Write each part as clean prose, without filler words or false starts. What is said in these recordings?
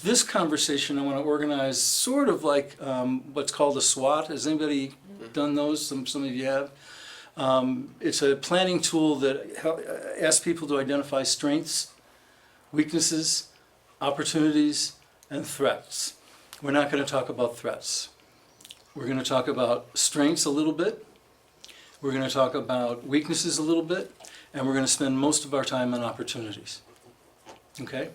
this conversation I want to organize sort of like what's called a SWOT. Has anybody done those? Some of you have. It's a planning tool that asks people to identify strengths, weaknesses, opportunities, and threats. We're not going to talk about threats. We're going to talk about strengths a little bit. We're going to talk about weaknesses a little bit. And we're going to spend most of our time on opportunities. Okay?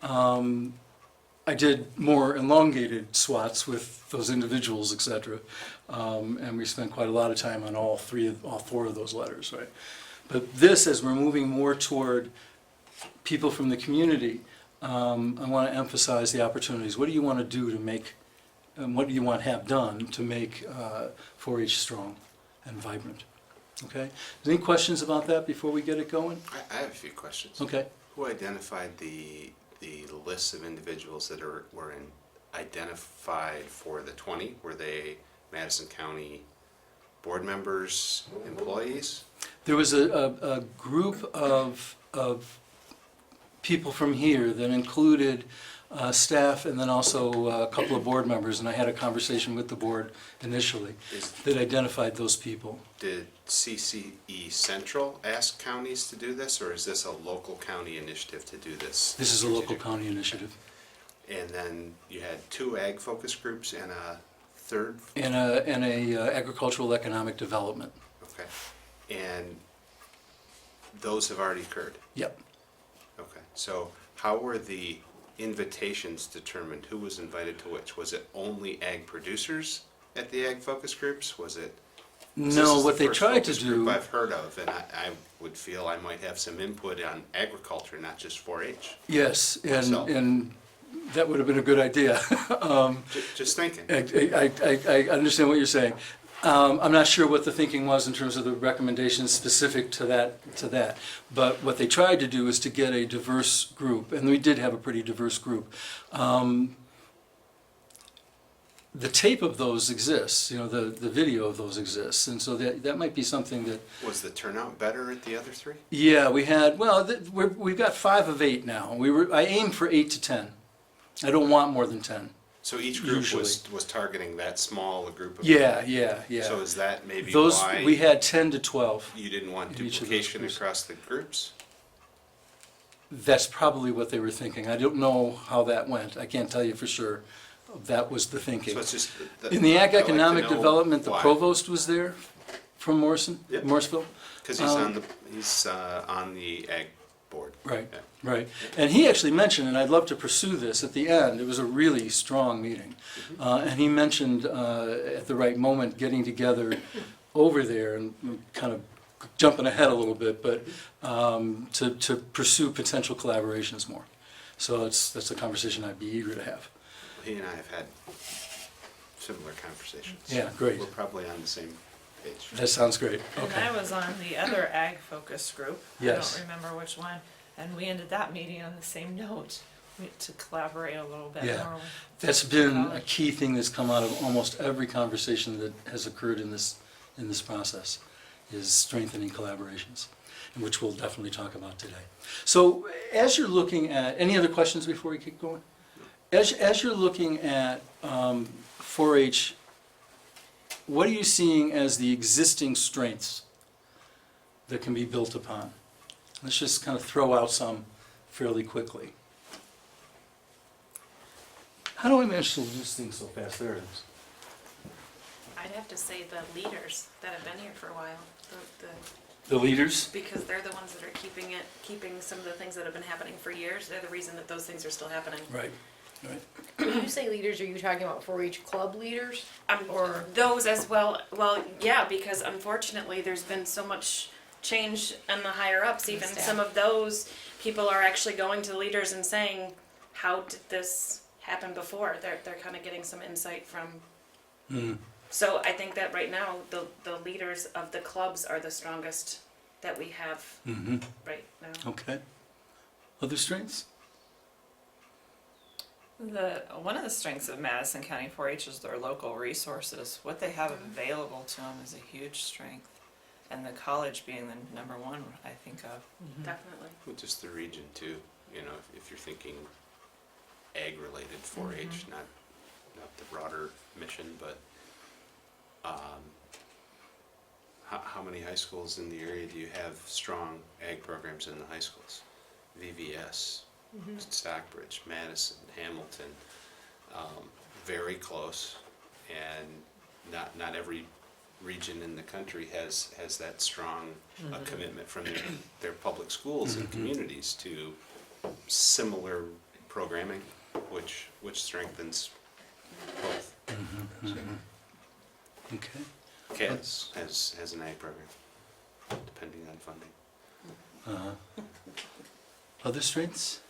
I did more elongated SWOTs with those individuals, etc. And we spent quite a lot of time on all four of those letters, right? But this, as we're moving more toward people from the community, I want to emphasize the opportunities. What do you want to do to make, what do you want to have done to make 4-H strong and vibrant? Okay? Any questions about that before we get it going? I have a few questions. Okay. Who identified the list of individuals that were identified for the 20? Were they Madison County board members, employees? There was a group of people from here that included staff and then also a couple of board members, and I had a conversation with the board initially that identified those people. Did CCE Central ask counties to do this, or is this a local county initiative to do this? This is a local county initiative. And then you had 2 ag focus groups and a third? And a agricultural economic development. Okay. And those have already occurred? Yep. Okay. So how were the invitations determined? Who was invited to which? Was it only ag producers at the ag focus groups? Was it? No, what they tried to do. I've heard of, and I would feel I might have some input on agriculture, not just 4-H. Yes, Myself. and that would have been a good idea. Just thinking. I understand what you're saying. I'm not sure what the thinking was in terms of the recommendations specific to that. But what they tried to do is to get a diverse group, and we did have a pretty diverse group. The tape of those exists, you know, the video of those exists, and so that might be something that... Was the turnout better at the other 3? Yeah, we had, well, we've got 5 of 8 now. I aimed for 8 to 10. I don't want more than 10. So each group Usually. was targeting that small a group of Yeah, people? yeah. So is that maybe Those, why we had 10 to 12. you didn't want in each of those duplication groups. across the groups? That's probably what they were thinking. I don't know how that went. I can't tell you for sure. That was the thinking. So it's just In the Ag I'd like to Economic know Development, the why. provost was there from Yep. Morrisville. Because he's on the ag board. Right, Yeah. right. And he actually mentioned, and I'd love to pursue this at the end, it was a really strong meeting. And he mentioned at the right moment getting together over there and kind of jumping ahead a little bit, but to pursue potential collaborations more. So that's a conversation I'd be eager to have. He and I have had similar conversations. Yeah, great. We're probably on the same page. That sounds great. And Okay. I was on the other ag focus group. Yes. I don't remember which one. And we ended that meeting on the same note, to collaborate a little bit Yeah. more with That's been a college. key thing that's come out of almost every conversation that has occurred in this process, is strengthening collaborations, and which we'll definitely talk about today. So as you're looking at, any other questions before we keep going? As you're looking at 4-H, what are you seeing as the existing strengths that can be built upon? Let's just kind of throw out some fairly quickly. How do I manage to lose things so fast? There it is. I'd have to say the leaders that have been here for a while, The leaders? because they're the ones that are keeping some of the things that have been happening for years. They're the reason that those things are still happening. Right, right. When you say leaders, are you talking about 4-H club leaders? Or- Those as well. Well, yeah, because unfortunately, there's been so much change in the higher ups. Even staff. some of those people are actually going to leaders and saying, "How did this happen before?" They're kind of getting some insight from. Mm. So I think that right now the leaders of the clubs are the strongest that we have Mm-hmm. right now. Okay. Other strengths? One of the strengths of Madison County 4-H is their local resources. What they have available to them is a huge strength. And the college being the number one, I think of. Definitely. Well, just the region too, you know, if you're thinking ag-related 4-H, not the broader mission, but how many high schools in the area do you have strong ag programs in the high schools? VVS, Stockbridge, Madison, Hamilton, very close, and not every region in the country has that strong a commitment from their public schools and communities to similar programming, which strengthens both. Okay. CAS has an ag program, depending on funding. Other strengths?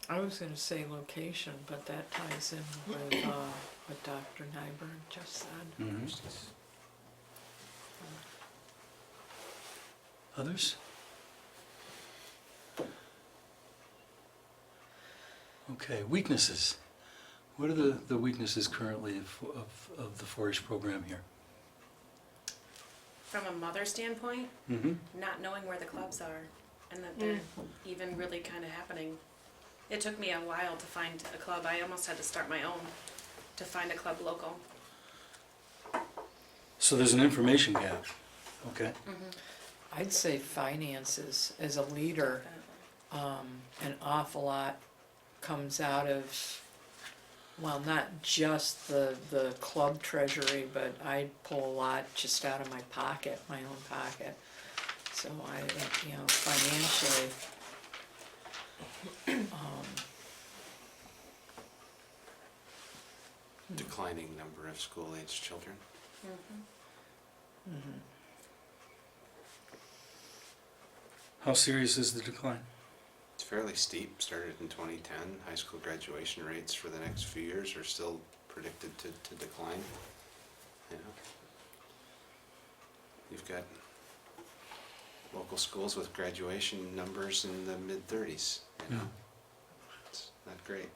I was gonna say location, but that ties in with what Dr. Nyberg just said. Others? Okay, weaknesses. What are the weaknesses currently of the 4-H program here? From a mother standpoint, not knowing where the clubs are and that they're even really kind of happening. It took me a while to find a club. I almost had to start my own to find a club local. So there's an information gap. Okay. I'd say finances, as a leader, an awful lot comes out of, well, not just the club treasury, but I pull a lot just out of my pocket, my own pocket. So financially, Declining number of school-aged children. How serious is the decline? It's fairly steep, started in 2010. High school graduation rates for the next few years are still predicted to decline. You know, you've got local schools with graduation numbers in the mid-30s, you know. It's not great.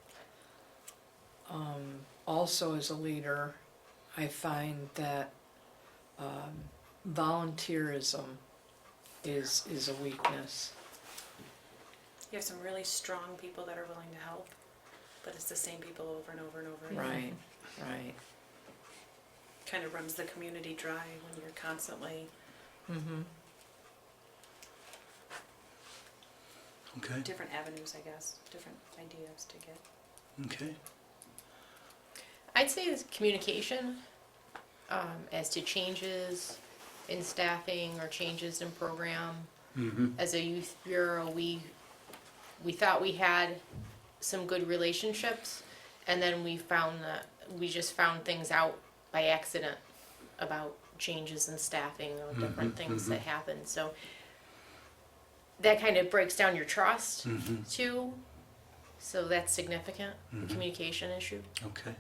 also as a leader, I find that volunteerism is a weakness. You have some really strong people that are willing to help, but it's the same people over and over and over again. Right. Kind of runs the community dry when you're constantly Okay. different avenues, I guess, different ideas to get. Okay. I'd say it's communication, as to changes in staffing or changes in program. As a youth bureau, we thought we had some good relationships, and then we found that we just found things out by accident about changes in staffing or different things that happen. So that kind of breaks down your trust too. So that's significant, the communication issue. Okay.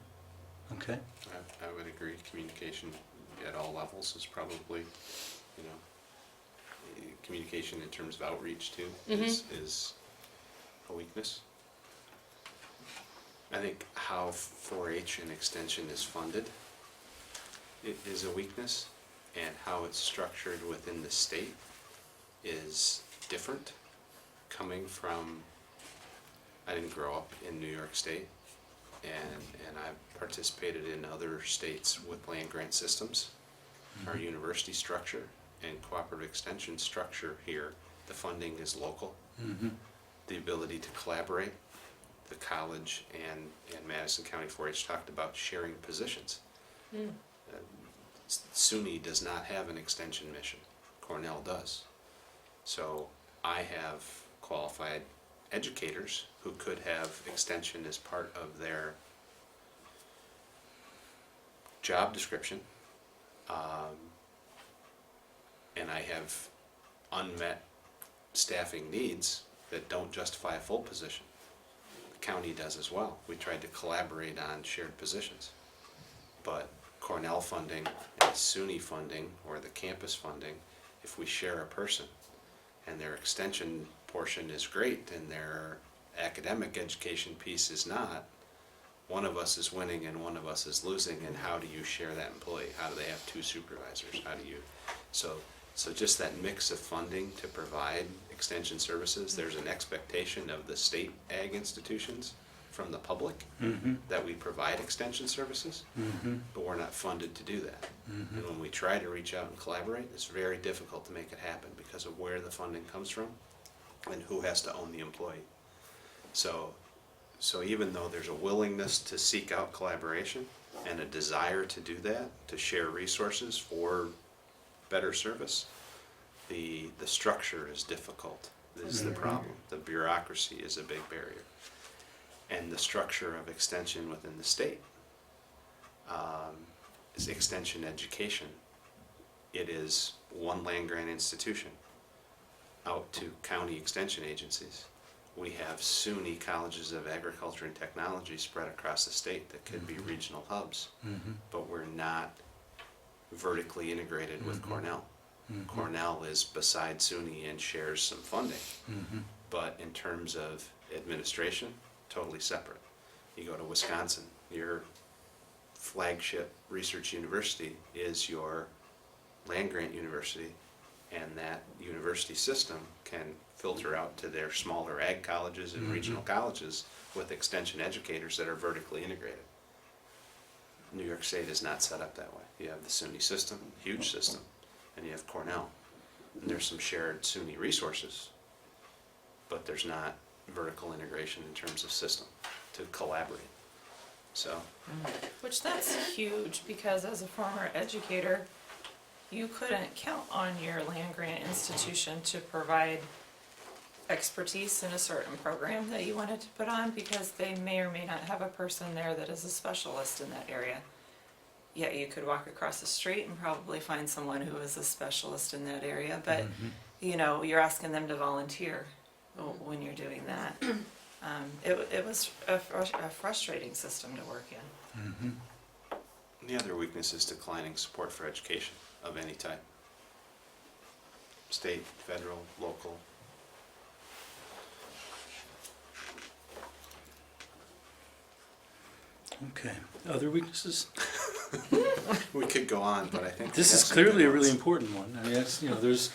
Okay. I would agree, communication at all levels is probably, you know, communication in terms of outreach too is a weakness. I think how 4-H and Extension is funded is a weakness, and how it's structured within the state is different. Coming from, I didn't grow up in New York State, and I've participated in other states with land grant systems. Our university structure and cooperative extension structure here, the funding is local. The ability to collaborate, the college and Madison County 4-H talked about sharing positions. SUNY does not have an extension mission, Cornell does. So I have qualified educators who could have extension as part of their job description, and I have unmet staffing needs that don't justify a full position. The county does as well. We tried to collaborate on shared positions, but Cornell funding and SUNY funding or the campus funding, if we share a person and their extension portion is great and their academic education piece is not, one of us is winning and one of us is losing, and how do you share that employee? How do they have two supervisors? How do you, so So just that mix of funding to provide extension services, there's an expectation of the state ag institutions from the public that we provide extension services, but we're not funded to do that. And when we try to reach out and collaborate, it's very difficult to make it happen because of where the funding comes from and who has to own the employee. So even though there's a willingness to seek out collaboration and a desire to do that, to share resources for better service, the structure is difficult, is the problem. The bureaucracy is a big barrier. And the structure of extension within the state is extension education. It is one land grant institution out to county extension agencies. We have SUNY colleges of agriculture and technology spread across the state that could be regional hubs, but we're not vertically integrated with Cornell. Cornell is beside SUNY and shares some funding, but in terms of administration, totally separate. You go to Wisconsin, your flagship research university is your land grant university, and that university system can filter out to their smaller ag colleges and regional colleges with extension educators that are vertically integrated. New York State is not set up that way. You have the SUNY system, huge system, and you have Cornell. And there's some shared SUNY resources, but there's not vertical integration in terms of system to collaborate. So, Which that's huge, because as a former educator, you couldn't count on your land grant institution to provide expertise in a certain program that you wanted to put on, because they may or may not have a person there that is a specialist in that area. Yet you could walk across the street and probably find someone who is a specialist in that area, but you know, you're asking them to volunteer when you're doing that. It was a frustrating system to work in. the other weakness is declining support for education of any type. State, federal, local. Okay, other weaknesses? We could go on, but I think. This we have is some clearly good a really ones. important one. I mean, that's, you know, there's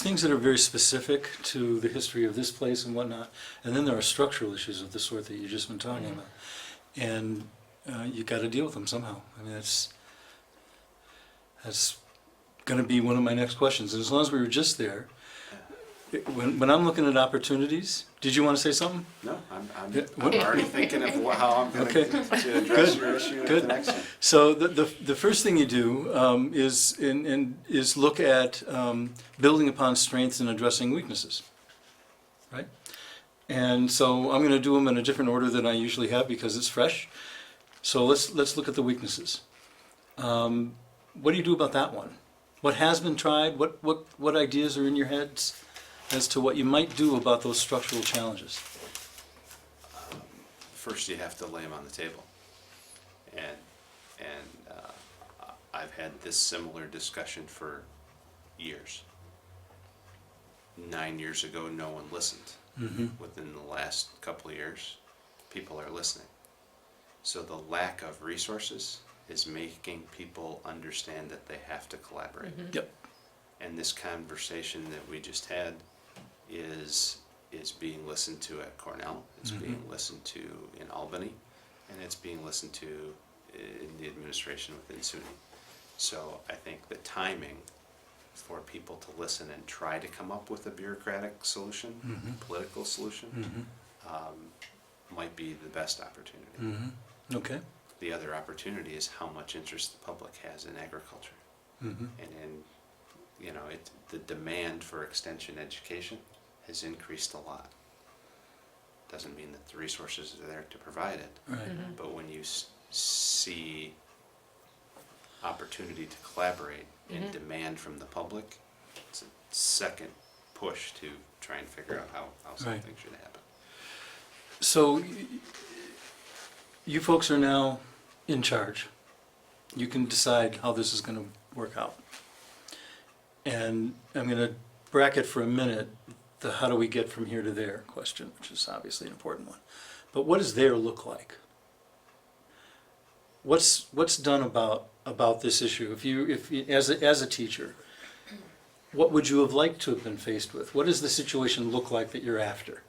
things that are very specific to the history of this place and whatnot, and then there are structural issues of the sort that you've just been talking about. And you got to deal with them somehow. I mean, that's going to be one of my next questions. And as long as we were just there, when I'm looking at opportunities, did you want to say something? No, I'm Yeah, what- already thinking of how I'm going Okay. to address your issue at Good. the next one. So the first thing you do is look at building upon strengths and addressing weaknesses, right? And so I'm going to do them in a different order than I usually have because it's fresh. So let's look at the weaknesses. What do you do about that one? What has been tried? What ideas are in your heads as to what you might do about those structural challenges? First, you have to lay them on the table. And I've had this similar discussion for years. 9 years ago, no one listened. Within the last couple of years, people are listening. So the lack of resources is making people understand that they have to collaborate. Yep. And this conversation that we just had is being listened to at Cornell, it's being listened to in Albany, and it's being listened to in the administration within SUNY. So I think the timing for people to listen and try to come up with a bureaucratic solution, political solution, might be the best opportunity. Okay. The other opportunity is how much interest the public has in agriculture. And in, the demand for extension education has increased a lot. Doesn't mean that the resources are there to provide it, Right. but when you see opportunity to collaborate and demand from the public, it's a second push to try and figure out how Right. something should happen. So you folks are now in charge. You can decide how this is going to work out. And I'm going to bracket for a minute the how do we get from here to there question, which is obviously an important one. But what does there look like? What's done about this issue? If you as a teacher, what would you have liked to have been faced with? What does the situation look like that you're after?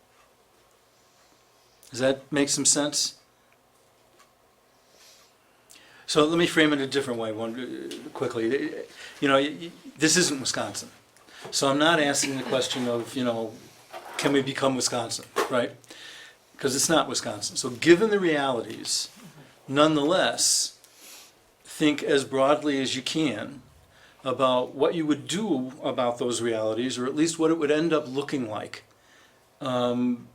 Does that make some sense? So let me frame it a different way, quickly. You know, this isn't Wisconsin. So I'm not asking the question of, you know, can we become Wisconsin, right? Because it's not Wisconsin. So given the realities, nonetheless, think as broadly as you can about what you would do about those realities, or at least what it would end up looking like in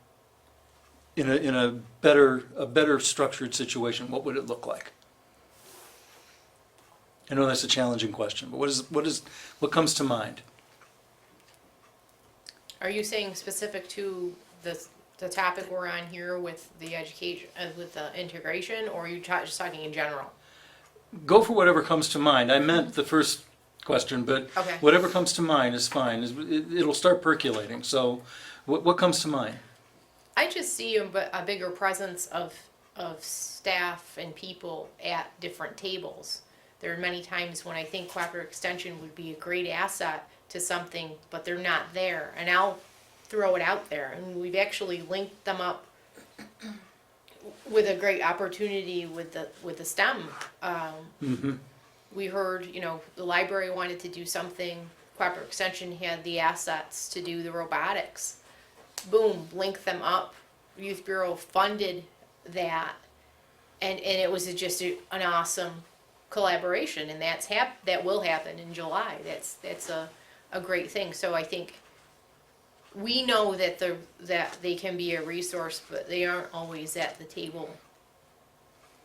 a better structured situation. What would it look like? I know that's a challenging question, but what comes to mind? Are you saying specific to the topic we're on here with the education, with the integration, or are you just talking in general? Go for whatever comes to mind. I meant the first question, but Okay. whatever comes to mind is fine. It'll start percolating. So what comes to mind? I just see a bigger presence of staff and people at different tables. There are many times when I think cooperative extension would be a great asset to something, but they're not there. And I'll throw it out there. And we've actually linked them up with a great opportunity with the STEM. We heard, you know, the library wanted to do something. Cooperative Extension had the assets to do the robotics. Boom, link them up. Youth Bureau funded that, and it was just an awesome collaboration, and that will happen in July. That's a great thing. So I think we know that they can be a resource, but they aren't always at the table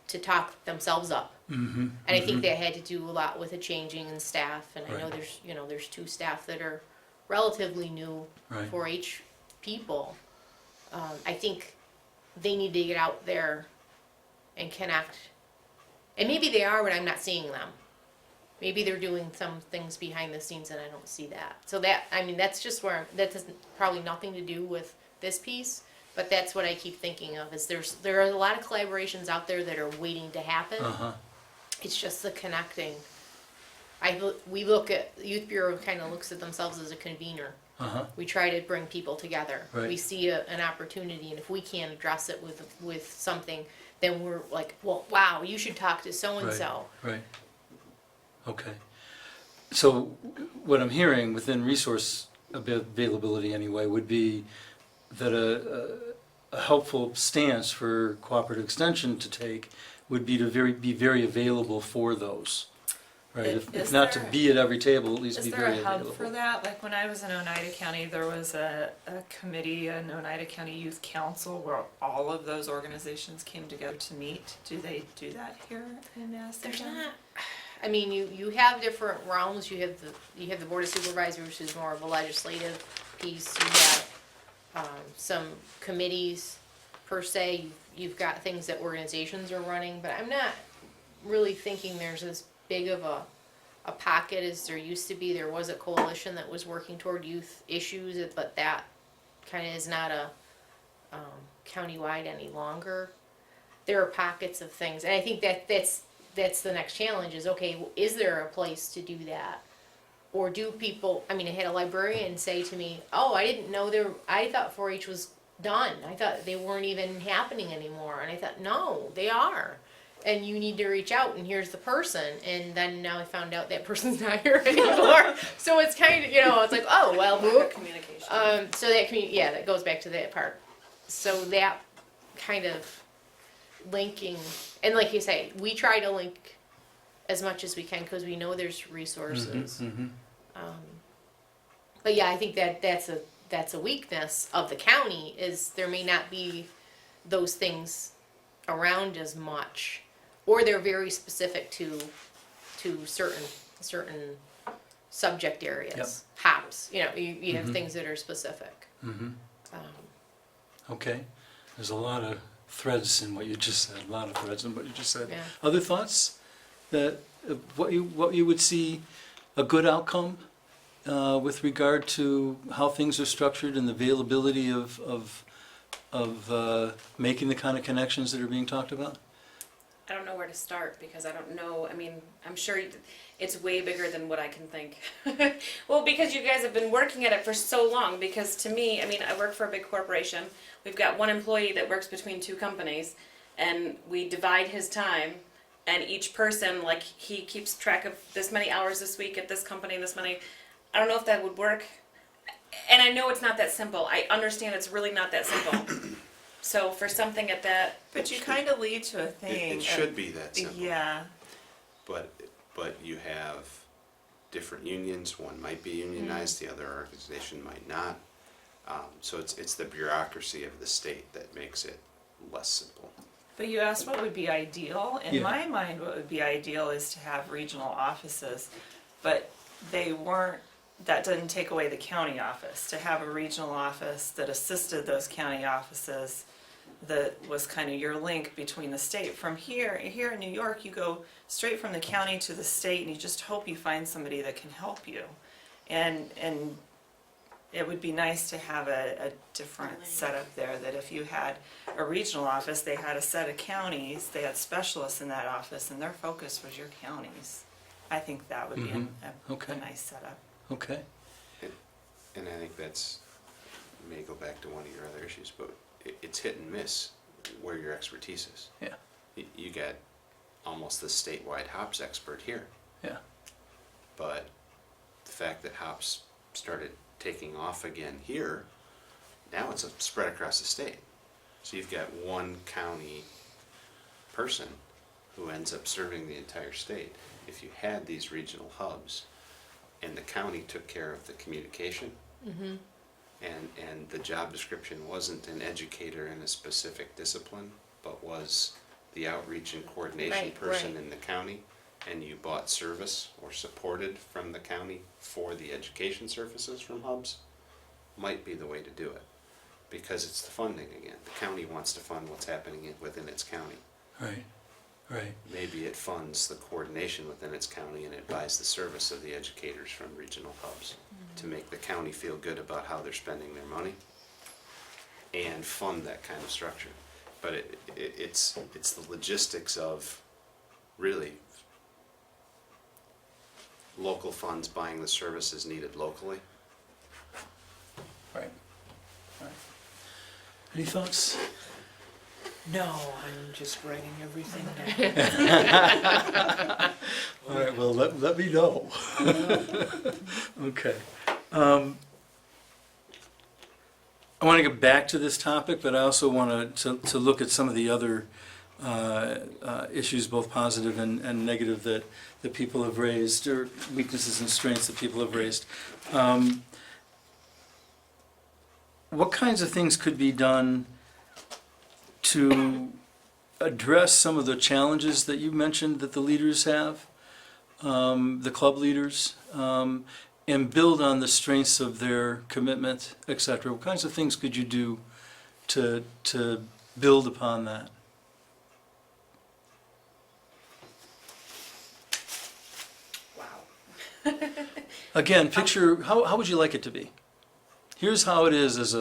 to talk themselves up. And I think that had to do a lot with the changing in staff. And I know Right. there's 2 staff that are relatively new Right. 4-H people. I think they need to get out there and connect. And maybe they are, but I'm not seeing them. Maybe they're doing some things behind the scenes and I don't see that. So that's just where, that has probably nothing to do with this piece, but that's what I keep thinking of, is there are a lot of collaborations out there that are waiting to happen. Uh-huh. It's just the connecting. We look at, Youth Bureau kind of looks at themselves as a convener. Uh-huh. We try to bring people together. Right. We see an opportunity, and if we can't address it with something, then we're like, well, wow, you should talk to so-and-so. Right. Okay. So what I'm hearing within resource availability anyway would be that a helpful stance for cooperative extension to take would be to be very available for those. Right. If Is not to there- be at every table, at least Is be there very a hub available. for that? Like when I was in Oneida County, there was a committee, an Oneida County Youth Council, where all of those organizations came together to meet. Do they do that here in Madison? There's not. I mean, you have different realms. You have the Board of Supervisors, who's more of a legislative piece. You have some committees per se. You've got things that organizations are running, but I'm not really thinking there's as big of a pocket as there used to be. There was a coalition that was working toward youth issues, but that kind of is not a countywide any longer. There are pockets of things, and I think that's the next challenge is, okay, is there a place to do that? Or do people, I mean, I had a librarian say to me, oh, I didn't know I thought 4-H was done. I thought they weren't even happening anymore. And I thought, no, they are. And you need to reach out, and here's the person. And then now I found out that person's not here anymore. So it's kind of, it's like, oh, well, Lack of communication. so that that goes back to that part. So that kind of linking, and like you say, we try to link as much as we can because we know there's resources. But yeah, I think that's a weakness of the county, is there may not be those things around as much, or they're very specific to certain subject areas. Yep. Hops, you have things that are specific. Okay. There's a lot of threads in what you just said. Yeah. Other thoughts that what you would see a good outcome with regard to how things are structured and the availability of making the kind of connections that are being talked about? I don't know where to start because I don't know, I mean, I'm sure it's way bigger than what I can think. Well, because you guys have been working at it for so long, because to me, I mean, I work for a big corporation. We've got one employee that works between two companies, and we divide his time, and each person, like, he keeps track of this many hours this week at this company, this many. I don't know if that would work. And I know it's not that simple. I understand it's really not that simple. So for something at that, But you kind of lead to a thing. It should be that simple. Yeah. But you have different unions, one might be unionized, the other organization might not. So it's the bureaucracy of the state that makes it less simple. But you asked what would be ideal. In Yeah. my mind, what would be ideal is to have regional offices, but they weren't. That didn't take away the county office. To have a regional office that assisted those county offices, that was kind of your link between the state. From here in New York, you go straight from the county to the state, and you just hope you find somebody that can help you. And it would be nice to have a different setup there, that if you had a regional office, they had a set of counties, they had specialists in that office, and their focus was your counties. I think that would be Okay. a nice setup. Okay. And I think that's, may go back to one of your other issues, but it's hit and miss where your expertise is. Yeah. You got almost the statewide hops expert here, Yeah. but the fact that hops started taking off again here, now it's spread across the state. So you've got one county person who ends up serving the entire state. If you had these regional hubs and the county took care of the communication, and the job description wasn't an educator in a specific discipline, but was the outreach and coordination Right, person right. in the county, and you bought service or supported from the county for the education services from hubs, might be the way to do it. Because it's the funding again. The county wants to fund what's happening within its county. Right. Right. Maybe it funds the coordination within its county and it buys the service of the educators from regional hubs to make the county feel good about how they're spending their money and fund that kind of structure. But it's the logistics of really local funds buying the services needed locally. Right. Right. Any thoughts? No, I'm just writing everything down. All right, well, let me know. Okay. I want to get back to this topic, but I also want to look at some of the other issues, both positive and negative, that people have raised, or weaknesses and strengths that people have raised. What kinds of things could be done to address some of the challenges that you mentioned that the leaders have, the club leaders, and build on the strengths of their commitment, etc.? What kinds of things could you do to build upon that? wow. Again, picture, how would you like it to be? Here's how it is as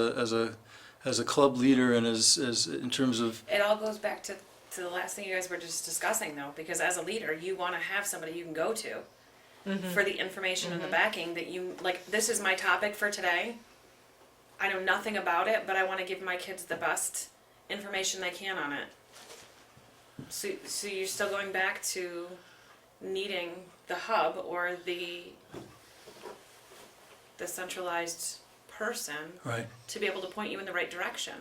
a club leader, and as in terms of, It all goes back to the last thing you guys were just discussing, though, because as a leader, you want to have somebody you can go to for the information and the backing that you, like, this is my topic for today. I know nothing about it, but I want to give my kids the best information they can on it. So you're still going back to needing the hub or the centralized person right, to be able to point you in the right direction,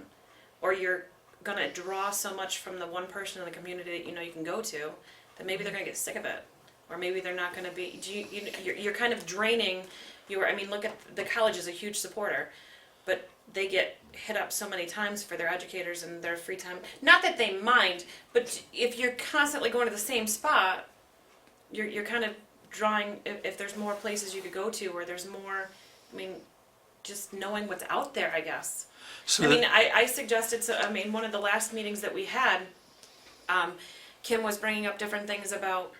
or you're gonna draw so much from the one person in the community that you know you can go to that maybe they're gonna get sick of it, or maybe they're not gonna be. You're kind of draining your. I mean, look at the college is a huge supporter, but they get hit up so many times for their educators and their free time. Not that they mind, but if you're constantly going to the same spot, you're kind of drawing. If there's more places you could go to, or there's more. I mean, just knowing what's out there, I guess. so I mean, that, I suggested, so, I mean, one of the last meetings that we had, Kim was bringing up different things about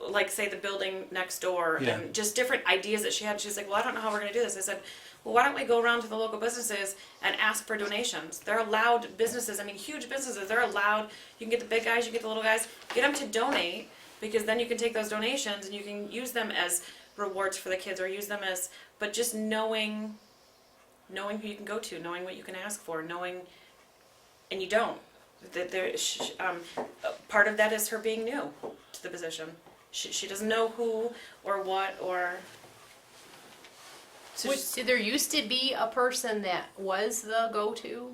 like say the building next door Yeah. and just different ideas that she had. She's like, well, I don't know how we're gonna do this. I said, well, why don't we go around to the local businesses and ask for donations? They're allowed, businesses, I mean, huge businesses, they're allowed, you can get the big guys, you get the little guys, get them to donate, because then you can take those donations and you can use them as rewards for the kids, or use them as, but just knowing who you can go to, knowing what you can ask for, knowing, and you don't. That part of that is her being new to the position. She doesn't know who or what or. So So there used to be a person that was the go-to,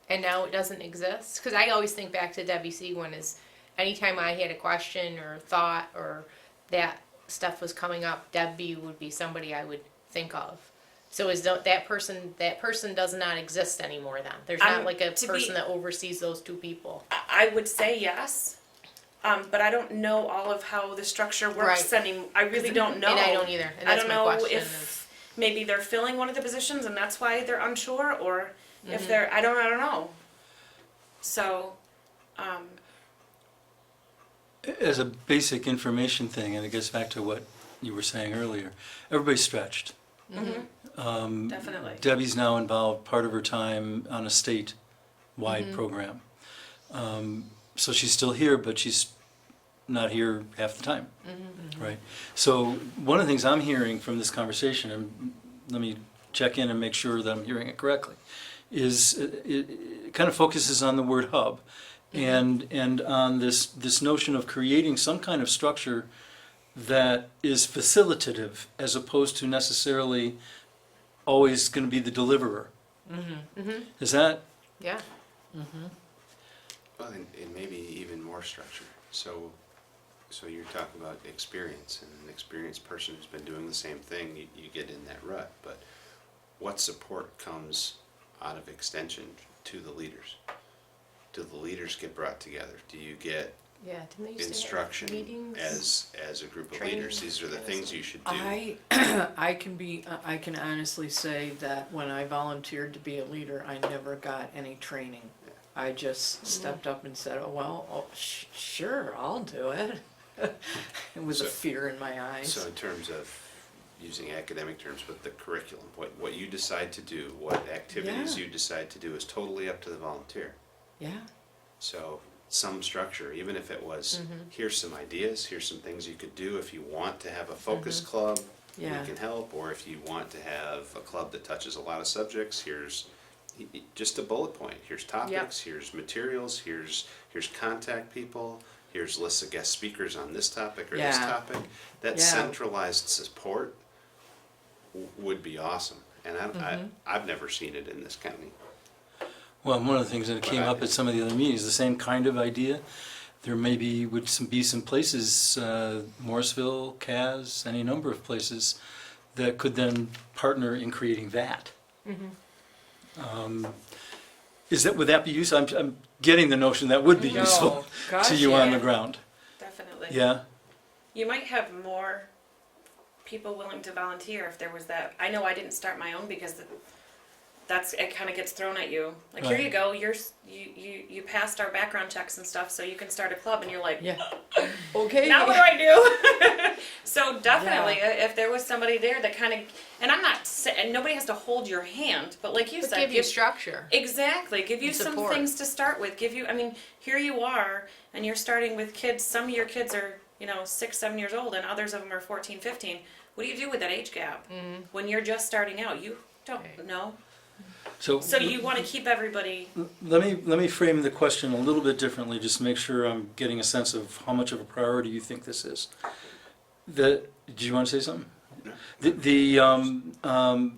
and now it doesn't exist? Because I always think back to Debbie Seguin as anytime I had a question or thought or that stuff was coming up, Debbie would be somebody I would think of. So is that person does not exist anymore then? There's not like a to be- person that oversees those two people? I would say yes, but I don't know all of how the structure works Right. anymore. I really don't know. And I don't either, and I that's don't my know question. if maybe they're filling one of the positions and that's why they're unsure, or Mm-hmm. if they're I don't know. So, As a basic information thing, and it gets back to what you were saying earlier, everybody's stretched. definitely. Debbie's now involved part of her time on a state-wide program. So she's still here, but she's not here half the time, right? So one of the things I'm hearing from this conversation, and let me check in and make sure that I'm hearing it correctly, is it kind of focuses on the word hub and on this notion of creating some kind of structure that is facilitative as opposed to necessarily always going to be the deliverer. Is that? Yeah. Well, and maybe even more structure. So you're talking about experience, and an experienced person who's been doing the same thing, you get in that rut. But what support comes out of extension to the leaders? Do the leaders get brought together? Do you get Yeah, didn't they used to have instruction meetings? as a group of Training? leaders? These are the things you should do. I can honestly say that when I volunteered to be a leader, I never got any training. I just stepped up and said, sure, I'll do it. With a So- fear in my eyes. So in terms of using academic terms, but the curriculum, what you decide to do, what activities Yeah. you decide to do is totally up to the volunteer. Yeah, So some structure, even if it was, here's some ideas, here's some things you could do if you want to have a focus club, Yeah. we can help, or if you want to have a club that touches a lot of subjects, here's just a bullet point. Here's topics, here's materials, here's contact people, here's lists of guest speakers on this topic or this Yeah. topic. That Yeah. centralized support would be awesome. And I've never seen it in this county. Well, one of the things that came up at some of the other meetings, the same kind of idea. There maybe would be some places, Morrisville, Cass, any number of places, that could then partner in creating that. Would that be useful? I'm getting the notion that would be No, useful gosh, to you on yeah. the ground. Definitely. Yeah? You might have more people willing to volunteer if there was that. I know I didn't start my own because it kind of gets thrown at you. Like, here Right. you go, you passed our background checks and stuff, so you can start a club, and you're like, yeah. Okay. now what do I do? So definitely, if there was somebody there that kind of, and I'm not, and nobody has to hold your hand, but like you But said, give you structure. exactly, give you some Support. things to start with. I mean, here you are, and you're starting with kids. Some of your kids are, 6, 7 years old, and others of them are 14, 15. What do you do with that age gap when you're just starting out? You don't Right. know. So So you want to keep everybody. let me frame the question a little bit differently, just to make sure I'm getting a sense of how much of a priority you think this is. Do you want to say something? No.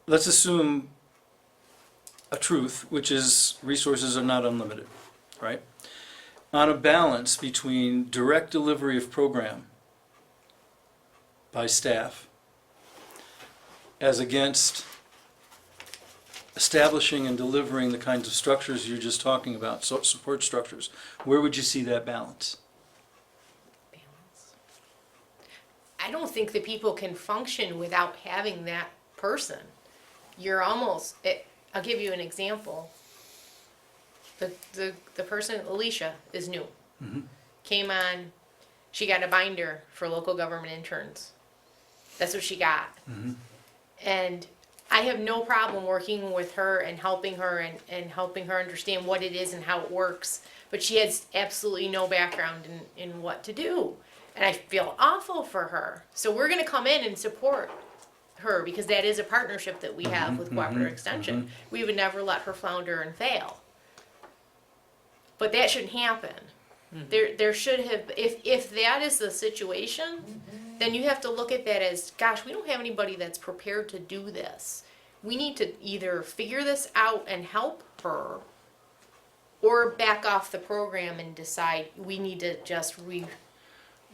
Let's assume a truth, which is resources are not unlimited, right? On a balance between direct delivery of program by staff as against establishing and delivering the kinds of structures you're just talking about, so support structures, where would you see that balance? Balance. I don't think that people can function without having that person. You're almost, I'll give you an example. The person, Alicia, is new. came on, she got a binder for local government interns. That's what she got. And I have no problem working with her and helping her and helping her understand what it is and how it works. But she has absolutely no background in what to do. And I feel awful for her. So we're gonna come in and support her because that is a partnership that we have with Cooperative Extension. We would never let her flounder and fail. But that shouldn't happen. There should have, if that is the situation, then you have to look at that as, gosh, we don't have anybody that's prepared to do this. We need to either figure this out and help her, or back off the program and decide we need to just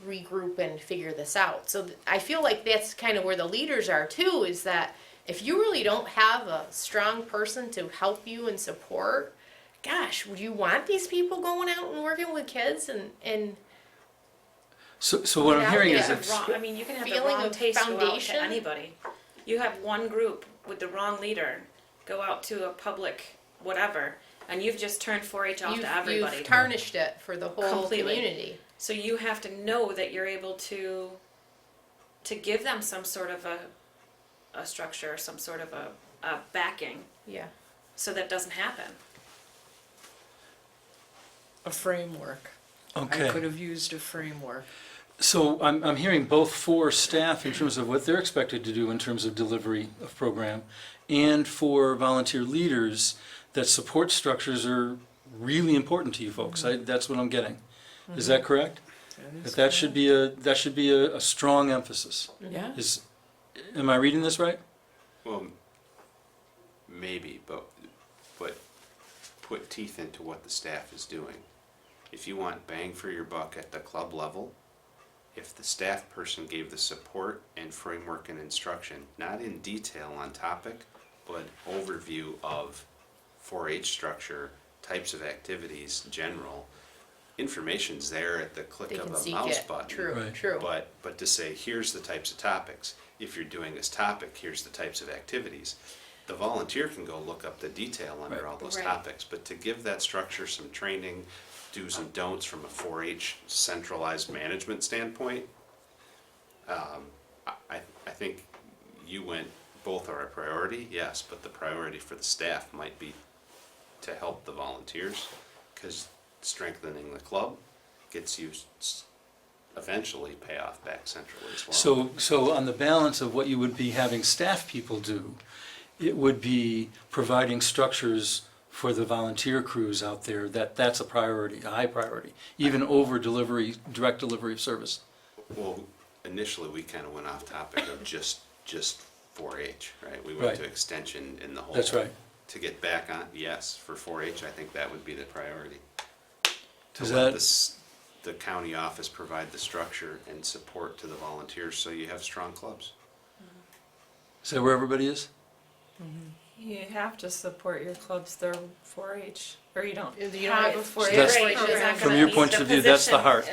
regroup and figure this out. So I feel like that's kind of where the leaders are too, is that if you really don't have a strong person to help you and support, gosh, would you want these people going out and working with kids and So what I'm Without hearing You is have if, wrong, I mean, you can have the feeling wrong of taste go out foundation? to anybody. You have one group with the wrong leader go out to a public whatever, and you've just turned 4-H off to everybody. you've tarnished it for the whole Completely. community. So you have to know that you're able to give them some sort of a structure, or some sort of a backing, Yeah. so that doesn't happen. A framework. I okay. could have used a framework. So I'm hearing both for staff in terms of what they're expected to do in terms of delivery of program, and for volunteer leaders, that support structures are really important to you folks. That's what I'm getting. Is that correct? That should be a strong emphasis. Yeah. Am I reading this right? Well, maybe, but put teeth into what the staff is doing. If you want bang for your buck at the club level, if the staff person gave the support and framework and instruction, not in detail on topic, but overview of 4-H structure, types of activities, general, information's there at the click They of can a seek mouse it. button. True, Right. true. But to say, here's the types of topics, if you're doing this topic, here's the types of activities. The volunteer can go look up the detail under Right. all those Right. topics, but to give that structure some training, do's and don'ts from a 4-H centralized management standpoint, I think you went, both are a priority, yes, but the priority for the staff might be to help the volunteers, because strengthening the club gets you eventually payoff back centrally as well. So on the balance of what you would be having staff people do, it would be providing structures for the volunteer crews out there. That's a priority, a high priority, even over direct delivery of service. Well, initially, we kind of went off topic of just 4-H, right? We Right. went to extension in the whole. That's right. To get back on, yes, for 4-H, I think that would be the priority. To Is let that- the county office provide the structure and support to the volunteers, so you have strong clubs. Is that where everybody is? You have to support your clubs, they're 4-H, or you don't You have don't a 4-H That's- program. From your point of view, that's the heart.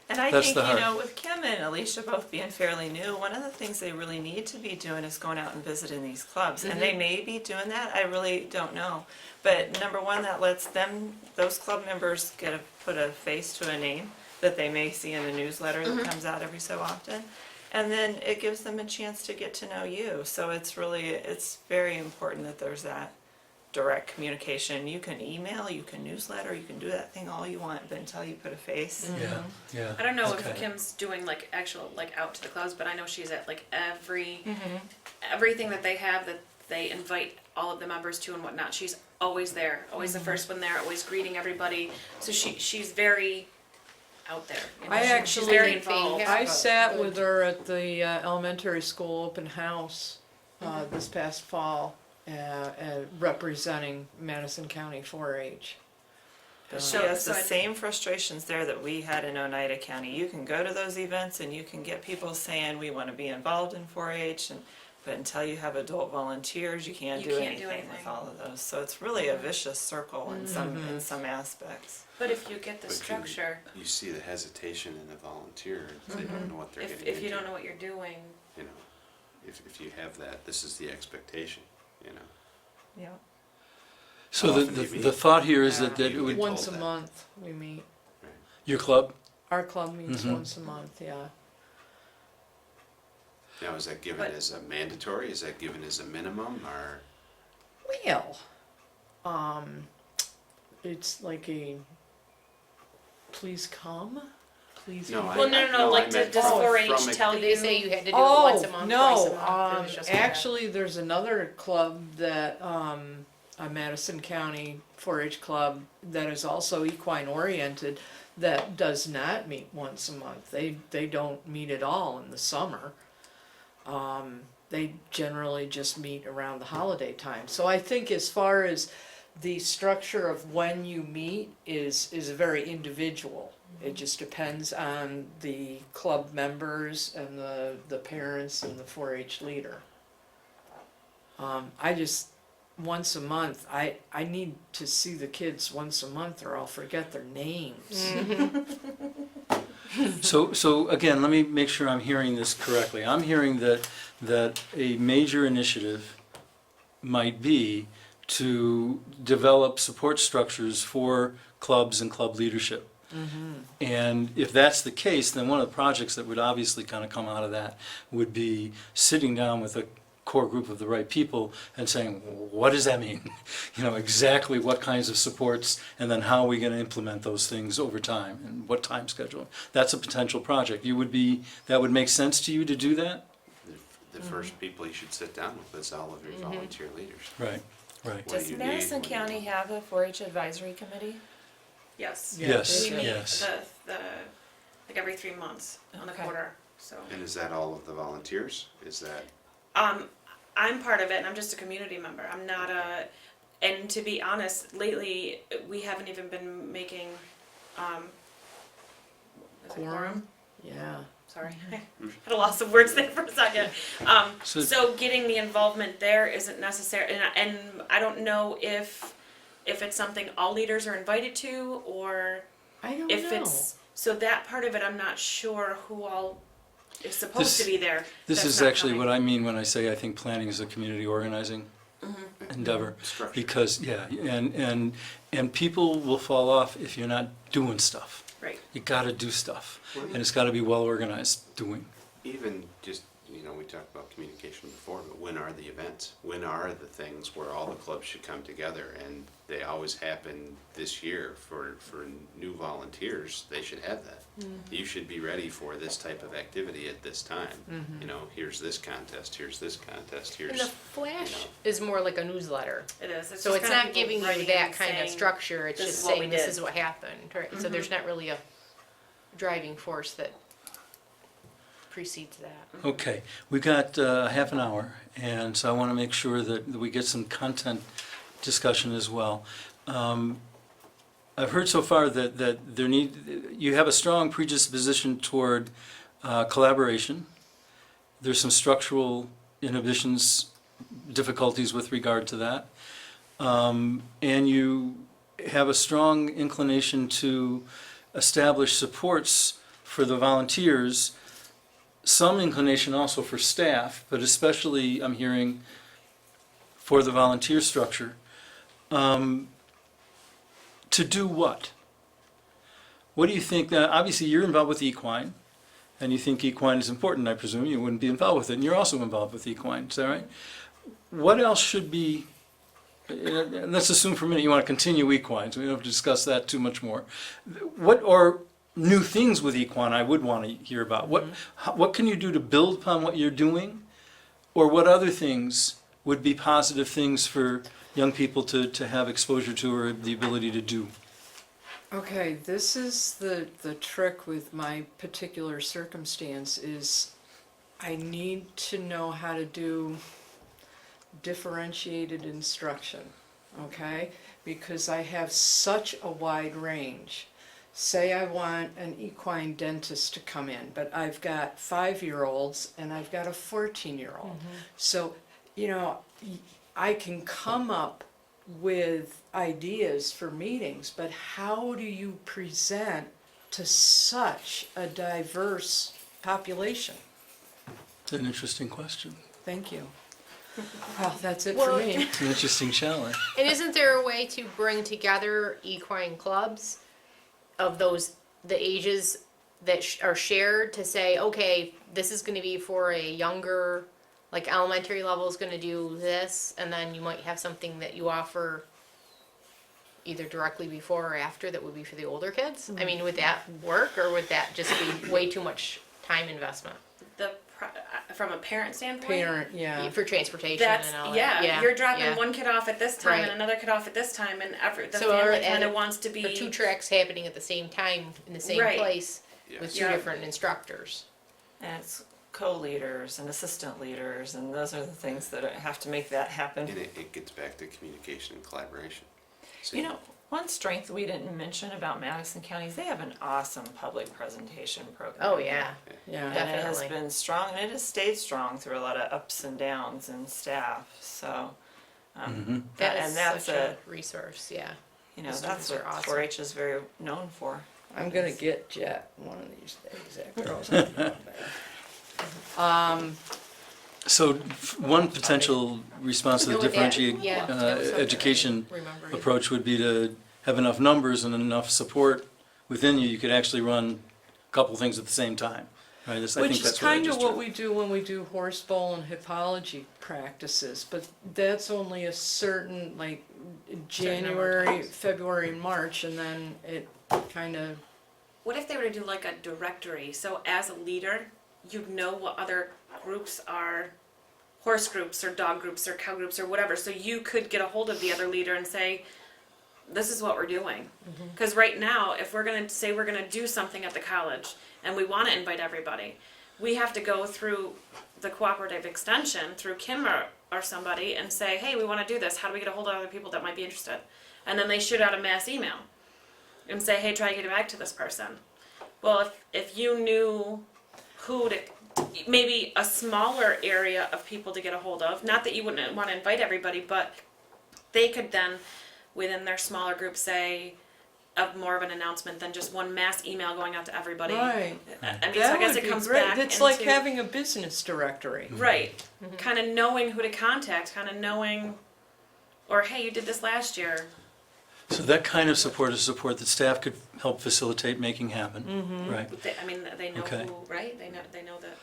And I That's think, the you heart. know, with Kim and Alicia both being fairly new, one of the things they really need to be doing is going out and visiting these clubs. And they may be doing that, I really don't know. But number one, that lets them, those club members put a face to a name that they may see in the newsletter that comes out every so often. And then it gives them a chance to get to know you. So it's very important that there's that direct communication. You can email, you can newsletter, you can do that thing all you want, but until you put a face. Yeah. I don't know Okay. if Kim's doing like actual like out to the clubs, but I know she's at like everything that they have that they invite all of the members to and whatnot. She's always there, always the first one there, always greeting everybody. So she's very out there. You know, I she's actually very think they involved. have- I sat with her at the elementary school open house this past fall, representing Madison County 4-H. She has the So I- same frustrations there that we had in Oneida County. You can go to those events and you can get people saying, we want to be involved in 4-H, but until you have adult volunteers, you can't You do can't do anything with anything. all of those. So it's really a vicious circle in some aspects. But if you get the But structure, You see the hesitation in the volunteer, they don't know what they're getting if you into. don't know what you're doing, You know, if you have that, this is the expectation, you know. Yeah. So How the often do you meet? the thought here is that it You would, get Once a told that. month we meet. your club, Our club meets Mhm. once a month, yeah. Now, is that given But- as a mandatory, is that given as a minimum, or? Well, it's like a, please come, please No, come. I- Well, no, like, meant does from- 4-H from a- tell Did you? they say you had to do it once a month, twice a month? It was just like that. Actually, there's another club that, a Madison County 4-H club that is also equine oriented that does not meet once a month. They don't meet at all in the summer. They generally just meet around the holiday time. So I think as far as the structure of when you meet is very individual. It just depends on the club members and the parents and the 4-H leader. I just, once a month, I need to see the kids once a month or I'll forget their names. So again, let me make sure I'm hearing this correctly. I'm hearing that a major initiative might be to develop support structures for clubs and club leadership. And if that's the case, then one of the projects that would obviously kind of come out of that would be sitting down with a core group of the right people and saying, what does that mean? You know, exactly what kinds of supports, and then how are we going to implement those things over time, and what time schedule. That's a potential project. That would make sense to you to do that? The first people you should sit down with is all of your volunteer leaders. Right, right. What do Does you need? Madison What do you County need? have a 4-H advisory committee? Yes. Yeah, Yes, We meet yes. the, like every 3 months on a Okay. quarter, so. And is that all of the volunteers? Is that, I'm part of it and I'm just a community member. I'm not a, and to be honest, lately, we haven't even been making, is it Quorum? Yeah. Sorry, I had a loss of words there for a second. So- So getting the involvement there isn't necessary, and I don't know if it's something all leaders are invited to, or I don't if know. it's, so that part of it, I'm not sure who all is supposed This- to be there. This that's is not actually what coming. I mean when I say I think planning is a community organizing endeavor. structure? Because, yeah, and people will fall off if you're not doing stuff. Right. You gotta do stuff, and it's gotta be well organized doing. Even just, you know, we talked about communication before, but when are the events? When are the things where all the clubs should come together? And they always happen this year for new volunteers, they should have that. You should be ready for this type of activity at this time. You know, here's this contest, here's this contest, And here's, the flash you know. is more like a newsletter. It is. So just it's kinda not people giving you writing that and kind of saying, structure, it's "This just is what we saying this did." is what happened, right? So there's not really a driving force that precedes that. Okay, we've got half an hour, and so I want to make sure that we get some content discussion as well. I've heard so far that you have a strong predisposition toward collaboration. There's some structural inhibitions, difficulties with regard to that. And you have a strong inclination to establish supports for the volunteers, some inclination also for staff, but especially I'm hearing for the volunteer structure. To do what? What do you think? Obviously, you're involved with equine, and you think equine is important. I presume you wouldn't be involved with it, and you're also involved with equine. Is that right? What else should be? Let's assume for a minute you want to continue equine, so we don't have to discuss that too much more. What are new things with equine I would want to hear about? What can you do to build upon what you're doing, or what other things would be positive things for young people to have exposure to or the ability to do? Okay, this is the trick with my particular circumstance is I need to know how to do differentiated instruction, okay? Because I have such a wide range. Say I want an equine dentist to come in, but I've got 5-year-olds and I've got a 14-year-old. So, you know, I can come up with ideas for meetings, but how do you present to such a diverse population? It's an interesting question. Thank you. Well, that's it Well, for me. It's an interesting challenge. And isn't there a way to bring together equine clubs of the ages that are shared to say, okay, this is gonna be for a younger, like elementary level is gonna do this, and then you might have something that you offer either directly before or after that would be for the older kids? I mean, would that work, or would that just be way too much time investment From a parent standpoint, Parent, yeah. for transportation that's, and all yeah, that? you're dropping yeah. one kid off at this time Right. and another kid off at this time, and the So family are- kind of and wants to For be. two tracks happening at the same time in the same Right. place Yes. with two Yeah. different instructors. And it's co-leaders and assistant leaders, and those are the things that have to make that happen. And it gets back to communication and collaboration. So You know, one strength we didn't mention about Madison County is they have an awesome public presentation program. Oh, yeah. Yeah. And it has Definitely. been strong, and it has stayed strong through a lot of ups and downs in staff, so. That and is that's such a resource, yeah. you know, Those that's students what are awesome. 4-H is very known for. I'm gonna get Jet one of these days after all said and done. So one potential response to the Go with that. differentiated Yeah, that was something I education remember. approach would be to have enough numbers and enough support within you, you could actually run a couple things at the same time, right? I think Which is that's what I kind of just what heard. we do when we do horse bowl and hippology practices, but that's only a certain, like, January, February, March, and then it kind of, What if they were to do like a directory? So as a leader, you know what other groups are, horse groups or dog groups or cow groups or whatever. So you could get a hold of the other leader and say, this is what we're doing. Because right now, if we're going to say we're going to do something at the college and we want to invite everybody, we have to go through the cooperative extension, through Kim or somebody, and say, hey, we want to do this. How do we get a hold of other people that might be interested? And then they shoot out a mass email and say, hey, try to get it back to this person. Well, if you knew who to, maybe a smaller area of people to get a hold of, not that you wouldn't want to invite everybody, but they could then, within their smaller group, say, of more of an announcement than just one mass email going out to everybody. right. I mean, so I That guess would it be comes great. back It's like into- having a business directory. Right. Kind of knowing who to contact, kind of knowing, or hey, you did this last year. So that kind of support is support that staff could help facilitate making happen, right? I mean, they know Okay. who, right? They know that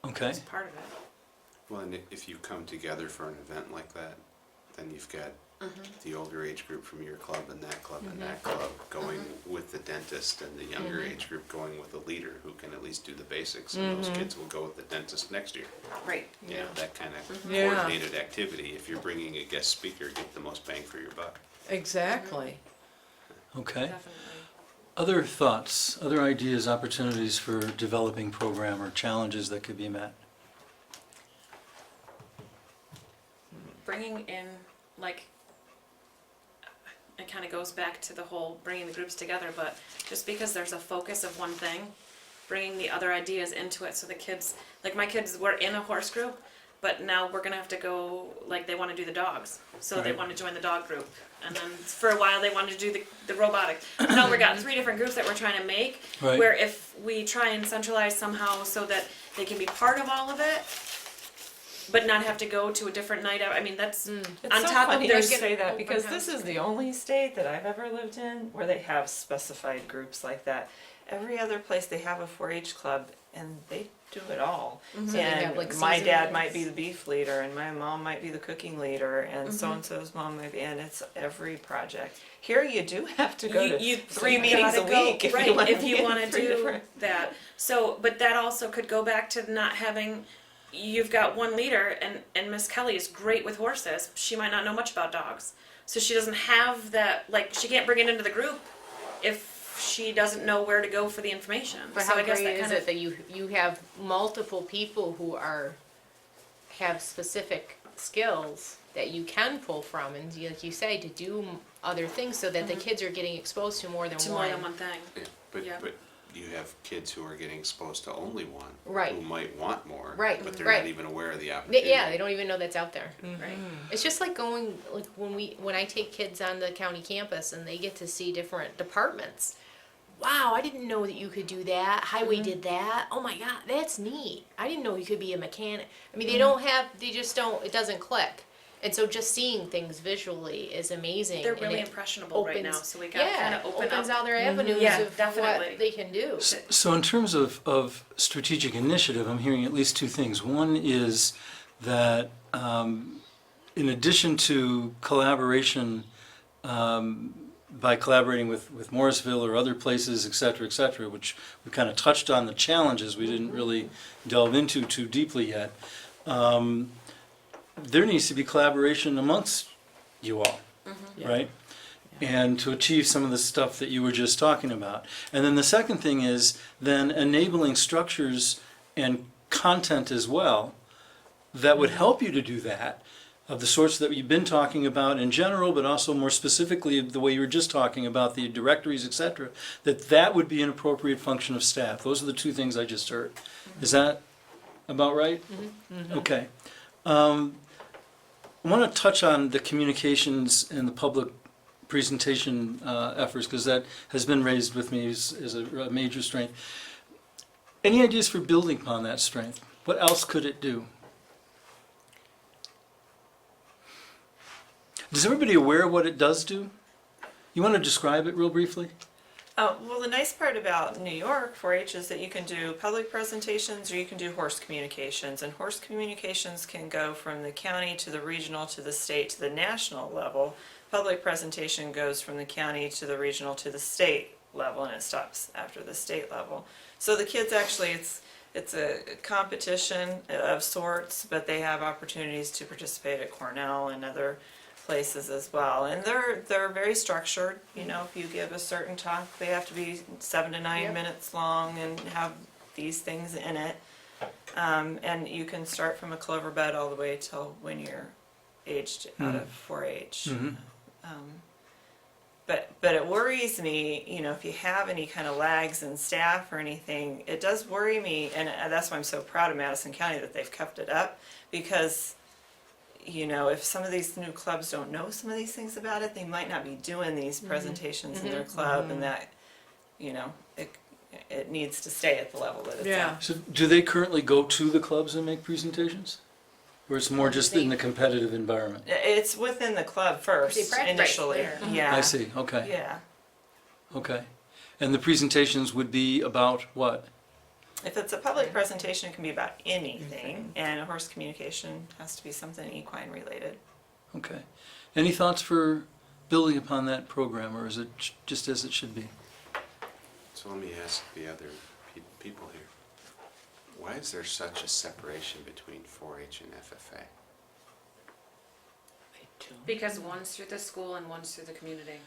Okay, it's part of it. Well, and if you come together for an event like that, then you've got the older age group from your club and that club and that club going with the dentist, and the younger age group going with the leader who can at least do the basics, and those kids will go with the dentist next year. Right. You know, that kind of Yeah. coordinated activity. If you're bringing a guest speaker, get the most bang for your buck. Exactly. okay. Definitely. Other thoughts, other ideas, opportunities for developing program or challenges that could be met? Bringing in, like, it kind of goes back to the whole bringing the groups together, but just because there's a focus of one thing, bringing the other ideas into it so the kids, like my kids were in a horse group, but now we're gonna have to go, like they want to do the dogs, so they Right. want to join the dog group. And then for a while they wanted to do the robotics. Now we got 3 different groups that we're trying to make, Right. where if we try and centralize somehow so that they can be part of all of it, but not have to go to a different night out. I mean, that's It's on so top of funny their you say that open because house. this is the only state that I've ever lived in where they have specified groups like that. Every other place they have a 4-H club and they do it all. So they have, like, And my dad might be seasons. the beef leader and my mom might be the cooking leader and so and so's mom might be, and it's every project. Here you do have to go to you 3 meetings a gotta go- week if right, you want if to you want to do different. that. So, but that also could go back to not having. You've got one leader, and Miss Kelly is great with horses. She might not know much about dogs, so she doesn't have that. Like, she can't bring it into the group if she doesn't know where to go for the information. But so how I guess great that is kind it of that you have multiple people who have specific skills that you can pull from, and like you say, to do other things so that the kids are getting exposed to more than to one. more than one thing. Yeah, Yeah. but you have kids who are getting exposed to only one. Right. Who might want more. Right, But they're right. not even aware of the opportunity. Yeah, they don't even know that's out there. Right. It's just like going, like when I take kids on the county campus and they get to see different departments. Wow, I didn't know that you could do that. Highway did that. Oh my God, that's neat. I didn't know you could be a mechanic. I mean, they just don't, it doesn't click. And so just seeing things visually is amazing. They're and really it impressionable right now, opens- so we gotta kind of open opens up. out their avenues Yeah, of definitely. what they can do. So in terms of strategic initiative, I'm hearing at least two things. One is that in addition to collaboration, by collaborating with Morrisville or other places, et cetera, which we kind of touched on the challenges we didn't really delve into too deeply yet, there needs to be collaboration amongst you all, Yeah. right? And to achieve some of the stuff that you were just talking about. And then the second thing is then enabling structures and content as well that would help you to do that, of the sorts that you've been talking about in general, but also more specifically the way you were just talking about the directories, et cetera, that would be an appropriate function of staff. Those are the two things I just heard. Is that about right? Okay. I want to touch on the communications and the public presentation efforts, because that has been raised with me as a major strength. Any ideas for building upon that strength? What else could it do? Is everybody aware of what it does do? You want to describe it real briefly? Well, the nice part about New York 4-H is that you can do public presentations or you can do horse communications. And horse communications can go from the county to the regional to the state to the national level. Public presentation goes from the county to the regional to the state level, and it stops after the state level. So the kids actually, it's a competition of sorts, but they have opportunities to participate at Cornell and other places as well, and they're very structured. You know, if you give a certain talk, they have to be 7 to 9 Yep. minutes long and have these things in it. And you can start from a clover bed all the way till when you're aged out of 4-H. But it worries me, you know, if you have any kind of lags in staff or anything, it does worry me, and that's why I'm so proud of Madison County that they've kept it up, because you know, if some of these new clubs don't know some of these things about it, they might not be doing these presentations in their club, and that, you know, it needs to stay at the level that it's Yeah. at. So do they currently go to the clubs and make presentations? Or it's more just in the competitive environment? It's within the club first, They practice initially. there. Yeah. I see, okay, Yeah. okay. And the presentations would be about what? If it's a public presentation, it can be about anything, and a horse communication has to be something equine related. Okay. Any thoughts for building upon that program, or is it just as it should be? So let me ask the other people here. Why is there such a separation between 4-H and FFA? Because one's through the school and one's through the community.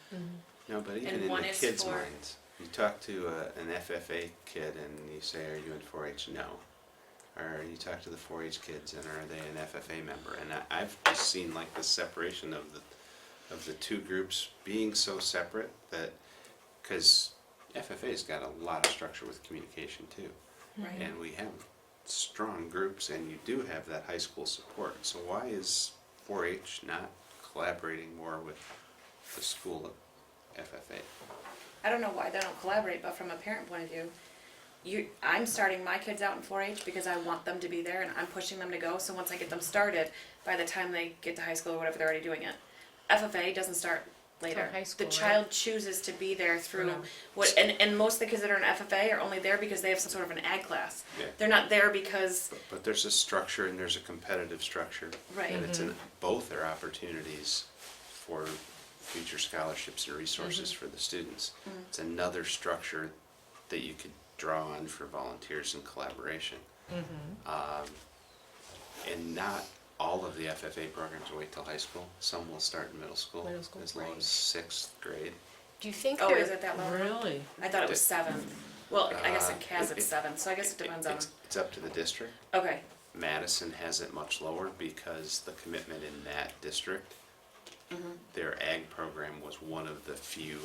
No, but even And in one the is kids' for- minds, you talk to an FFA kid and you say, "Are you in 4-H?" No. Or you talk to the 4-H kids and are they an FFA member? And I've just seen like the separation of the two groups being so separate that, because FFA's got a lot of structure with communication too. Right. And we have strong groups, and you do have that high school support. So why is 4-H not collaborating more with the school of FFA? I don't know why they don't collaborate, but from a parent point of view, I'm starting my kids out in 4-H because I want them to be there and I'm pushing them to go. So once I get them started, by the time they get to high school or whatever, they're already doing it. FFA doesn't start later. Till high school, The right? child chooses to be there through know. what, and most of the kids that are in FFA are only there because they have some sort of an ag class. Yeah. They're not there because, But there's a structure and there's a competitive structure. right. And it's in, both are opportunities for future scholarships and resources for the students. It's another structure that you could draw on for volunteers and collaboration. And not all of the FFA programs wait till high school. Some will start in middle school, Middle school, as low right. as 6th grade. Do you think Oh, there- is it that low? Really? I thought it was 7. Well, I guess in Uh, CAS it's 7, so I guess it depends on, It's up to the district. okay. Madison has it much lower because the commitment in that district, their ag program was one of the few